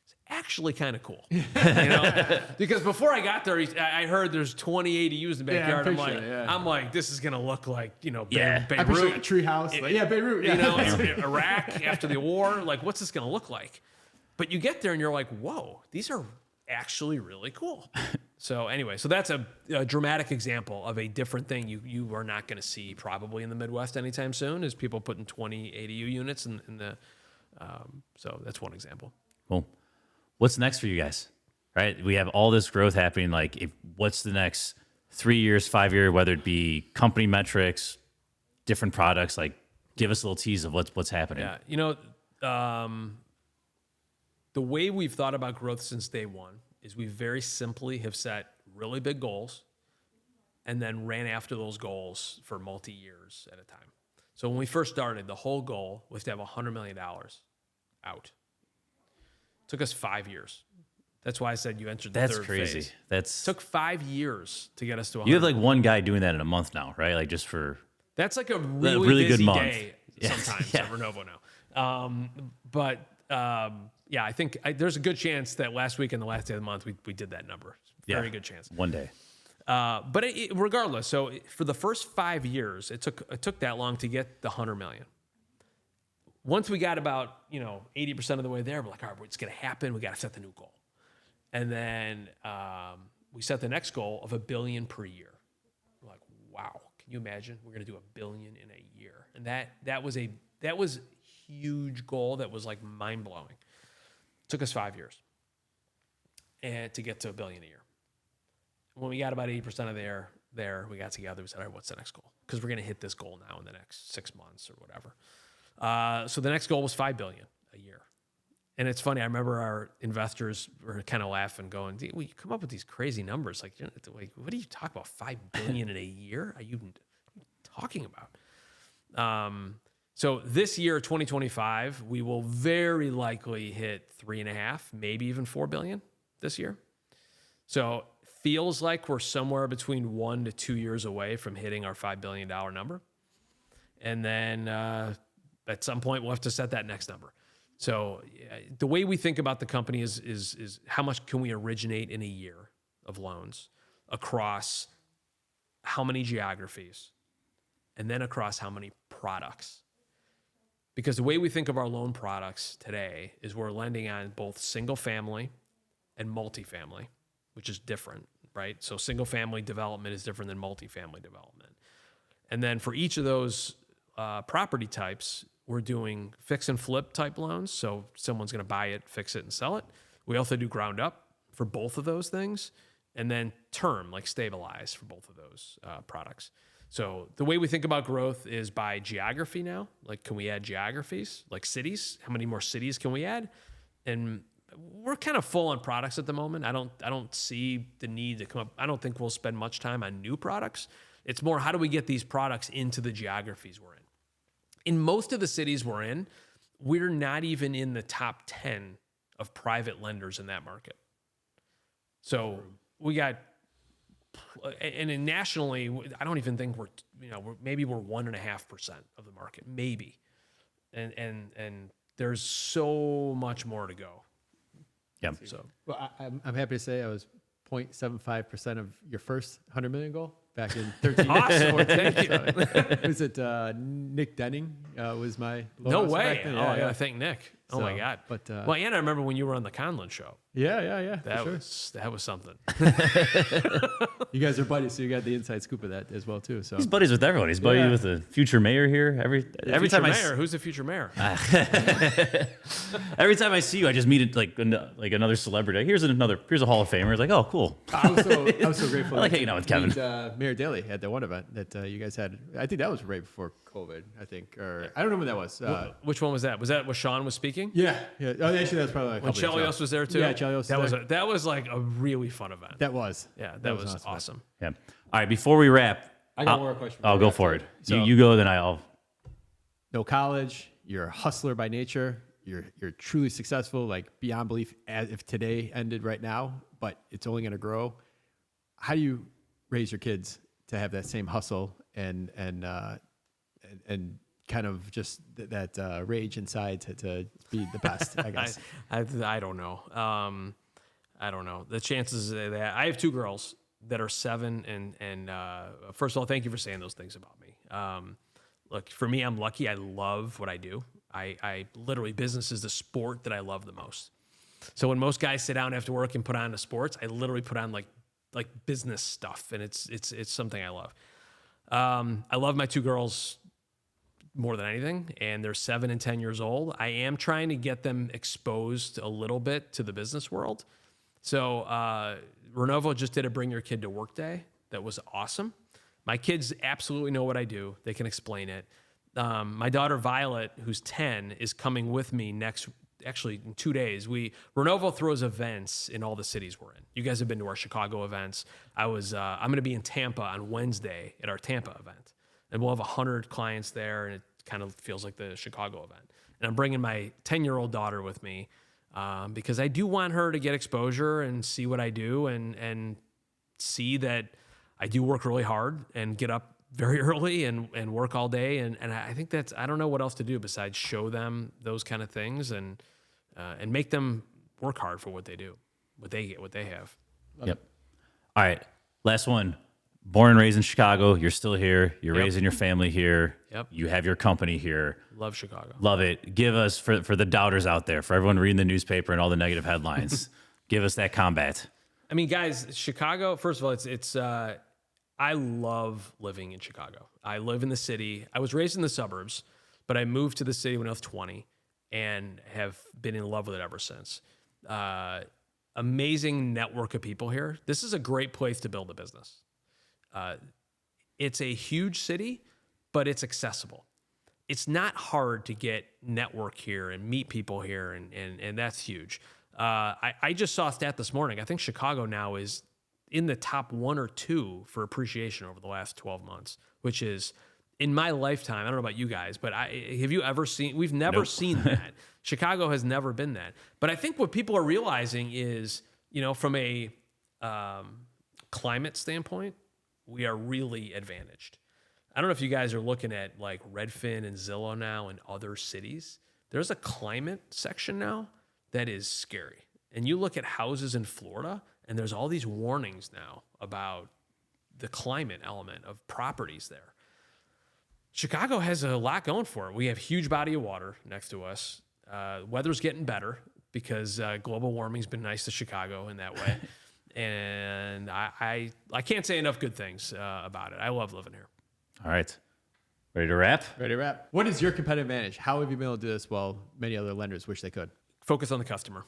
A: it's actually kind of cool. You know? Because before I got there, I heard there's 20 ADUs in the backyard. I'm like, this is gonna look like, you know, Beirut.
C: I'm picturing a tree house. Beirut.
A: You know, Iraq after the war. Like, what's this gonna look like? But you get there and you're like, whoa, these are actually really cool. So anyway, so that's a dramatic example of a different thing you are not going to see probably in the Midwest anytime soon, is people putting 20 ADU units in the. So that's one example.
B: Well, what's next for you guys? Right, we have all this growth happening. Like, what's the next 3 years, 5 year? Whether it be company metrics, different products. Like, give us a little tease of what's happening.
A: Yeah, you know, the way we've thought about growth since day one is we very simply have set really big goals and then ran after those goals for multi-years at a time. So when we first started, the whole goal was to have $100 million out. Took us 5 years. That's why I said you entered the third
B: crazy.
A: phase.
B: That's
A: took 5 years to get us to 100.
B: You have like one guy doing that in a month now, right? Like, just for
A: that's like a really busy
B: good month.
A: Day sometimes at Renovo now. Yeah, I think there's a good chance that last week and the last day of the month we did that number. Very good chance.
B: One day.
A: But regardless, so for the first 5 years, it took that long to get the 100 million. Once we got about 80% of the way there, we're like, all right, it's going to happen. We got to set the new goal, and then we set the next goal of $1 billion per year. We're like, wow, can you imagine? We're going to do $1 billion in a year, and that was a huge goal that was like mind blowing. Took us 5 years and to get to $1 billion a year. When we got about 80% of there, we got together. We said, all right, what's the next goal? Because we're going to hit this goal now in the next 6 months or whatever. So the next goal was $5 billion a year. And it's funny. I remember our investors were kind of laughing, going, well, you come up with these crazy numbers. Like, what do you talk about? $5 billion in a year? Are you talking about? So this year, 2025, we will very likely hit 3.5, maybe even 4 billion this year. So feels like we're somewhere between 1 to 2 years away from hitting our $5 billion number. And then at some point, we'll have to set that next number. So the way we think about the company is how much can we originate in a year of loans across how many geographies, and then across how many products. Because the way we think of our loan products today is we're lending on both single family and multifamily, which is different, right? So single family development is different than multifamily development. And then for each of those property types, we're doing fix and flip type loans. So someone's going to buy it, fix it, and sell it. We also do ground up for both of those things. And then term, like stabilize, for both of those products. So the way we think about growth is by geography now. Like, can we add geographies, like cities? How many more cities can we add? And we're kind of full on products at the moment. I don't see the need to come up. I don't think we'll spend much time on new products. It's more, how do we get these products into the geographies we're in? In most of the cities we're in, we're not even in the top 10 of private lenders in that market. So we got, and nationally, I don't even think maybe we're 1.5% of the market, maybe. And there's so much more to go.
B: Yeah.
C: So, well, I'm happy to say I was 0.75% of your first 100 million goal back in 13.
A: Awesome. Thank you.
C: Was it Nick Denning? Was my
A: no way.
C: then?
A: I gotta thank Nick. Oh my God.
C: But
A: well, and I remember when you were on the Conlon show.
C: yeah.
A: That
C: for
A: that was something.
C: You guys are buddies, so you got the inside scoop of that as well too. So
B: He's buddies with everyone. He's buddies with the future mayor here. Every
A: Future
B: time
A: mayor. Who's the future mayor?
B: every time I see you, I just meet like another celebrity. Here's a Hall of Famer. It's like, oh, cool.
C: I was so grateful.
B: I like
C: to
B: hanging out with Kevin.
C: meet, Mayor Daley at the one event that you guys had. I think that was right before COVID. I think, or I don't know when that was.
A: Which one was that? Was that when Sean was speaking?
C: Yeah. Oh, actually, that's probably like a
A: When
C: couple years
A: Chelios
C: ago.
A: was there too.
C: Yeah, Chelios.
A: That was like a really fun event.
C: That was.
A: Yeah, that was
C: an
A: awesome.
B: Yeah. All right. Before we wrap,
C: I got one more question.
B: I'll go for it.
C: So-
B: you go, then I'll.
C: No college. You're a hustler by nature. You're truly successful, like beyond belief. As if today ended right now, but it's only going to grow. How do you raise your kids to have that same hustle and kind of just that rage inside to be the best? I guess.
A: I don't know. I don't know. The chances that I have two girls that are 7 and first of all, thank you for saying those things about me. Look, for me, I'm lucky. I love what I do. I literally, business is the sport that I love the most. So when most guys sit down after work and put on the sports, I literally put on like business stuff, and it's something I love. I love my two girls more than anything, and they're 7 and 10 years old. I am trying to get them exposed a little bit to the business world. So Renovo just did a Bring Your Kid to Work Day. That was awesome. My kids absolutely know what I do. They can explain it. My daughter Violet, who's 10, is coming with me actually in 2 days. Renovo throws events in all the cities we're in. You guys have been to our Chicago events. I'm going to be in Tampa on Wednesday at our Tampa event, and we'll have 100 clients there, and it kind of feels like the Chicago event. And I'm bringing my 10-year-old daughter with me because I do want her to get exposure and see what I do and see that I do work really hard and get up very early and work all day. And I think I don't know what else to do besides show them those kind of things and make them work hard for what they do, what they have.
B: Yep. All right. Last one. Born and raised in Chicago. You're still here. You're
A: Yep.
B: raising your family here.
A: Yep.
B: You have your company here.
A: Love Chicago.
B: Love it. Give us, for the doubters out there, for everyone reading the newspaper and all the negative headlines, give us that combat.
A: I mean, guys, Chicago, first of all, it's I love living in Chicago. I live in the city. I was raised in the suburbs, but I moved to the city when I was 20 and have been in love with it ever since. Amazing network of people here. This is a great place to build a business. It's a huge city, but it's accessible. It's not hard to get network here and meet people here, and that's huge. I just saw a stat this morning. I think Chicago now is in the top 1 or 2 for appreciation over the last 12 months, which is, in my lifetime, I don't know about you guys, but have you ever seen, we've never seen that. Chicago has never been that. But I think what people are realizing is, from a climate standpoint, we are really advantaged. I don't know if you guys are looking at like Redfin and Zillow now and other cities. There's a climate section now that is scary. And you look at houses in Florida, and there's all these warnings now about the climate element of properties there. Chicago has a lot going for it. We have a huge body of water next to us. Weather's getting better because global warming's been nice to Chicago in that way. And I can't say enough good things about it. I love living here.
B: All right. Ready to wrap?
C: Ready to wrap. What is your competitive advantage? How have you been able to do this while many other lenders wish they could?
A: Focus on the customer.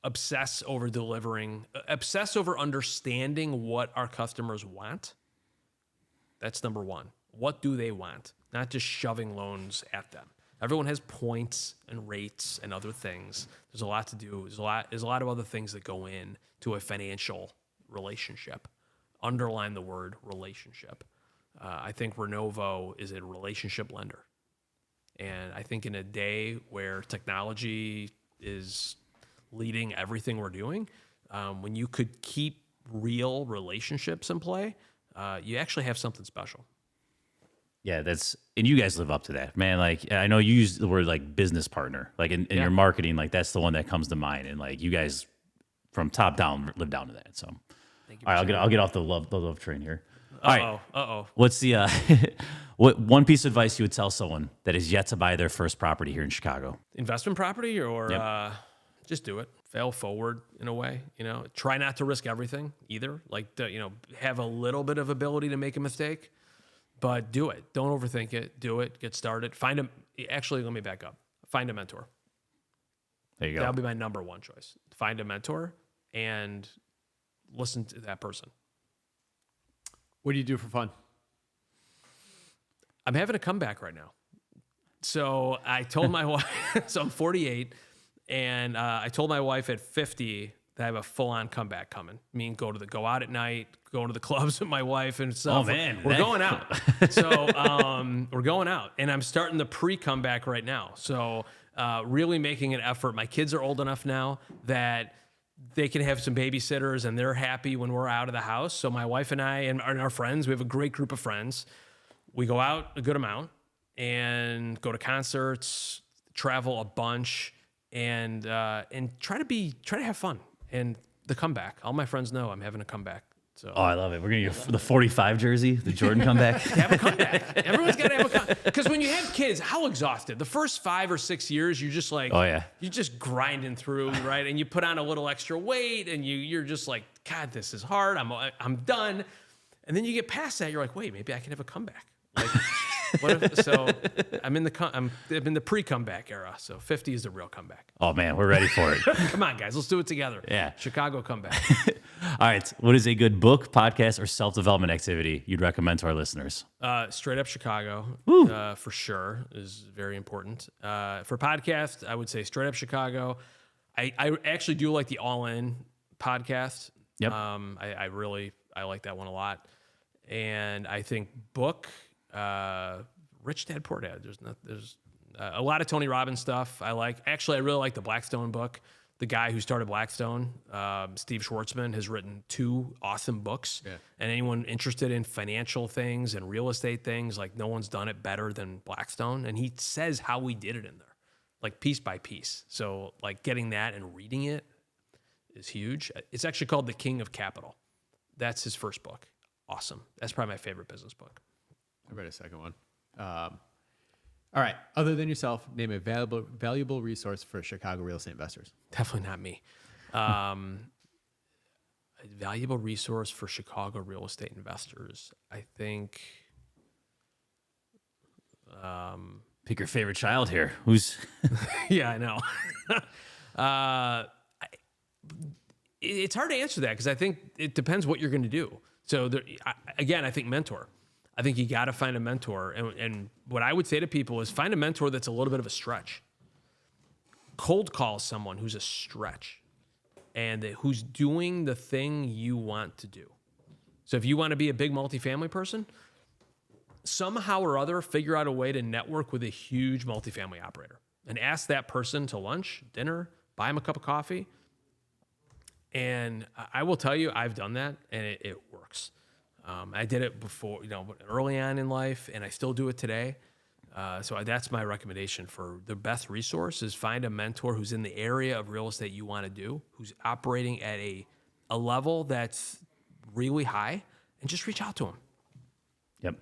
A: Obsess over delivering. Obsess over understanding what our customers want. That's number one. What do they want? Not just shoving loans at them. Everyone has points and rates and other things. There's a lot to do. There's a lot of other things that go in to a financial relationship. Underline the word relationship. I think Renovo is a relationship lender. And I think in a day where technology is leading everything we're doing, when you could keep real relationships in play, you actually have something special.
B: Yeah, and you guys live up to that, man. Like, I know you use the word like business partner, like in your marketing, like that's the one that comes to mind. And like you guys from top down live down to that. So,
A: Thank you.
B: all right, I'll get off the love train here. right.
A: Uh-oh.
B: What's the what one piece of advice you would tell someone that is yet to buy their first property here in Chicago?
A: Investment property or
B: Yep.
A: just do it. Fail forward in a way, Try not to risk everything either. Like, have a little bit of ability to make a mistake, but do it. Don't overthink it. Do it. Get started. Actually, let me back up. Find a mentor.
B: There you go.
A: That'll be my number one choice. Find a mentor and listen to that person.
C: What do you do for fun?
A: I'm having a comeback right now. So I told my wife, so I'm 48, and I told my wife at 50 that I have a full-on comeback coming. I mean, go out at night, going to the clubs with my wife and stuff.
B: Oh, man.
A: We're going out. So we're going out, and I'm starting the pre-comeback right now. So really making an effort. My kids are old enough now that they can have some babysitters, and they're happy when we're out of the house. So my wife and I and our friends, we have a great group of friends. We go out a good amount and go to concerts, travel a bunch, and try to have fun. And the comeback. All my friends know I'm having a comeback. So
B: Oh, I love it. We're going to get the 45 jersey, the Jordan comeback.
A: have a comeback. Everyone's got to have a comeback. Because when you have kids, how exhausted? The first 5 or 6 years, you're just like,
B: Oh, yeah.
A: you're just grinding through, right? And you put on a little extra weight, and you're just like, God, this is hard. I'm done. And then you get past that, you're like, wait, maybe I can have a comeback. Like, so I'm in the pre-comeback era. So 50 is the real comeback.
B: Oh, man, we're ready for it.
A: Come on, guys, let's do it together.
B: Yeah.
A: Chicago comeback.
B: All right. What is a good book, podcast, or self-development activity you'd recommend to our listeners?
A: Straight Up Chicago, for sure, is very important. For podcast, I would say Straight Up Chicago. I actually do like the All In podcast.
B: Yep.
A: I like that one a lot. And I think book, Rich Dad Poor Dad. There's a lot of Tony Robbins stuff I like. Actually, I really like the Blackstone book. The guy who started Blackstone, Steve Schwartzman, has written 2 awesome books. Yeah. And anyone interested in financial things and real estate things, like no one's done it better than Blackstone. And he says how we did it in there, like piece by piece. So like getting that and reading it is huge. It's actually called The King of Capital. That's his first book. Awesome. That's probably my favorite business book.
C: I read a second one. All right. Other than yourself, name a valuable resource for Chicago real estate investors.
A: Definitely not me. A valuable resource for Chicago real estate investors. I think.
B: Pick your favorite child here. Who's?
A: Yeah, I know. It's hard to answer that because I think it depends what you're going to do. So I think mentor. I think you got to find a mentor. And what I would say to people is find a mentor that's a little bit of a stretch. Cold call someone who's a stretch and who's doing the thing you want to do. So if you want to be a big multifamily person, somehow or other, figure out a way to network with a huge multifamily operator and ask that person to lunch, dinner, buy them a cup of coffee. And I will tell you, I've done that and it works. I did it before, early on in life, and I still do it today. So that's my recommendation for the best resource is find a mentor who's in the area of real estate you want to do, who's operating at a level that's really high, and just reach out to them.
B: Yep.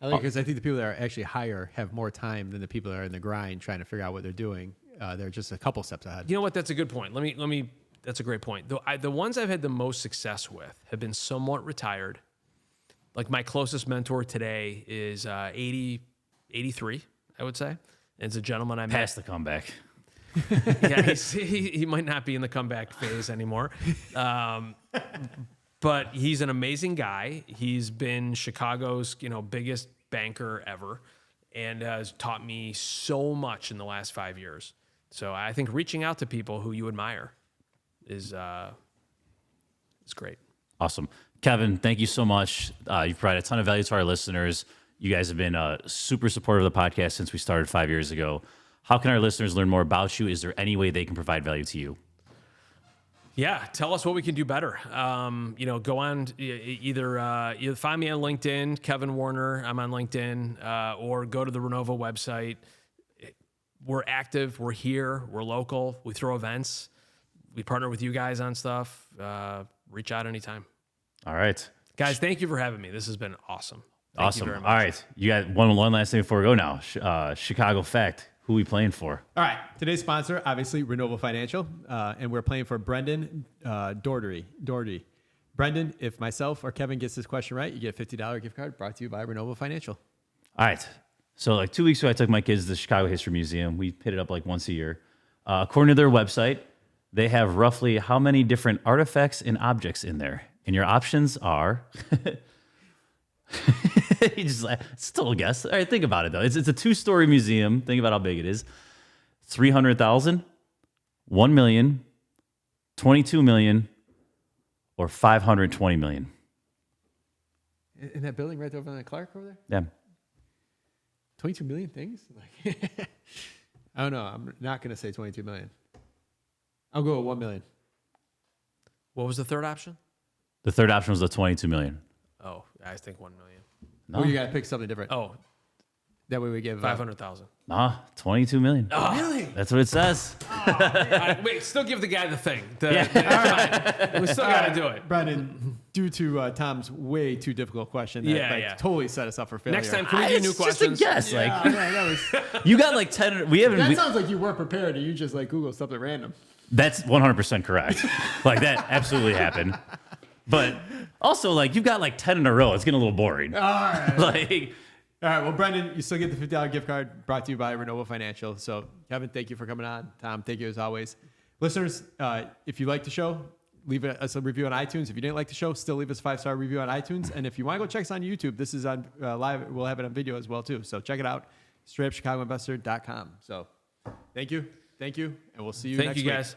C: I like it because I think the people that are actually higher have more time than the people that are in the grind trying to figure out what they're doing. They're just a couple steps ahead.
A: You know what? That's a good point. Let me. That's a great point. The ones I've had the most success with have been somewhat retired. Like my closest mentor today is 83, I would say. And it's a gentleman I met.
B: Past the comeback.
A: Yeah, he might not be in the comeback phase anymore. But he's an amazing guy. He's been Chicago's, biggest banker ever and has taught me so much in the last 5 years. So I think reaching out to people who you admire is great.
B: Awesome. Kevin, thank you so much. You've provided a ton of value to our listeners. You guys have been super supportive of the podcast since we started 5 years ago. How can our listeners learn more about you? Is there any way they can provide value to you?
A: Yeah, tell us what we can do better. Go on either find me on LinkedIn, Kevin Werner. I'm on LinkedIn, or go to the Renovo website. We're active. We're here. We're local. We throw events. We partner with you guys on stuff. Reach out anytime.
B: All right.
A: Guys, thank you for having me. This has been awesome. Thank
B: Awesome.
A: you very
B: All
A: much.
B: right. You got one last thing before we go now. Chicago Fact. Who we playing for?
C: All right. Today's sponsor, obviously, Renovo Financial. And we're playing for Brendan Doherty. Brendan, if myself or Kevin gets this question right, you get a $50 gift card brought to you by Renovo Financial.
B: All right. So like 2 weeks ago, I took my kids to the Chicago History Museum. We hit it up like once a year. According to their website, they have roughly how many different artifacts and objects in there? And your options are... you just still a guess. All right, think about it though. It's a 2-story museum. Think about how big it is. 300,000, 1 million, 22 million, or 520 million.
C: In that building right over on Clark over there?
B: Yeah.
C: 22 million things? Like, I don't know. I'm not going to say 22 million. I'll go with 1 million.
A: What was the third option?
B: The third option was the 22 million.
A: Oh, I think 1 million.
B: No.
C: Oh, you got to pick something different.
A: Oh,
C: That way we give
A: 500,000.
B: Nah, 22 million.
C: Really?
B: That's what it says.
A: Wait, still give the guy the thing.
B: Yeah.
A: We still got to do it.
C: Brendan, due to Tom's way too difficult question, that
A: Yeah.
C: totally set us up for failure.
A: Next time, can we do new
B: It's
A: questions?
B: just a guess.
C: Yeah,
B: Like
C: that was.
B: you got like 10. We haven't.
C: That sounds like you weren't prepared and you just like Google something random.
B: That's 100% correct. Like that absolutely happened. But also, like you've got like 10 in a row. It's getting a little boring.
C: All right.
B: Like.
C: All right. Well, Brendan, you still get the $50 gift card brought to you by Renovo Financial. So, Kevin, thank you for coming on. Tom, thank you as always. Listeners, if you like the show, leave us a review on iTunes. If you didn't like the show, still leave us a 5-star review on iTunes. And if you want to go check us on YouTube, this is on live. We'll have it on video as well, too. So check it out, straightupchicagoinvestor.com. So thank you. And we'll see you next week.
A: Thank you, guys.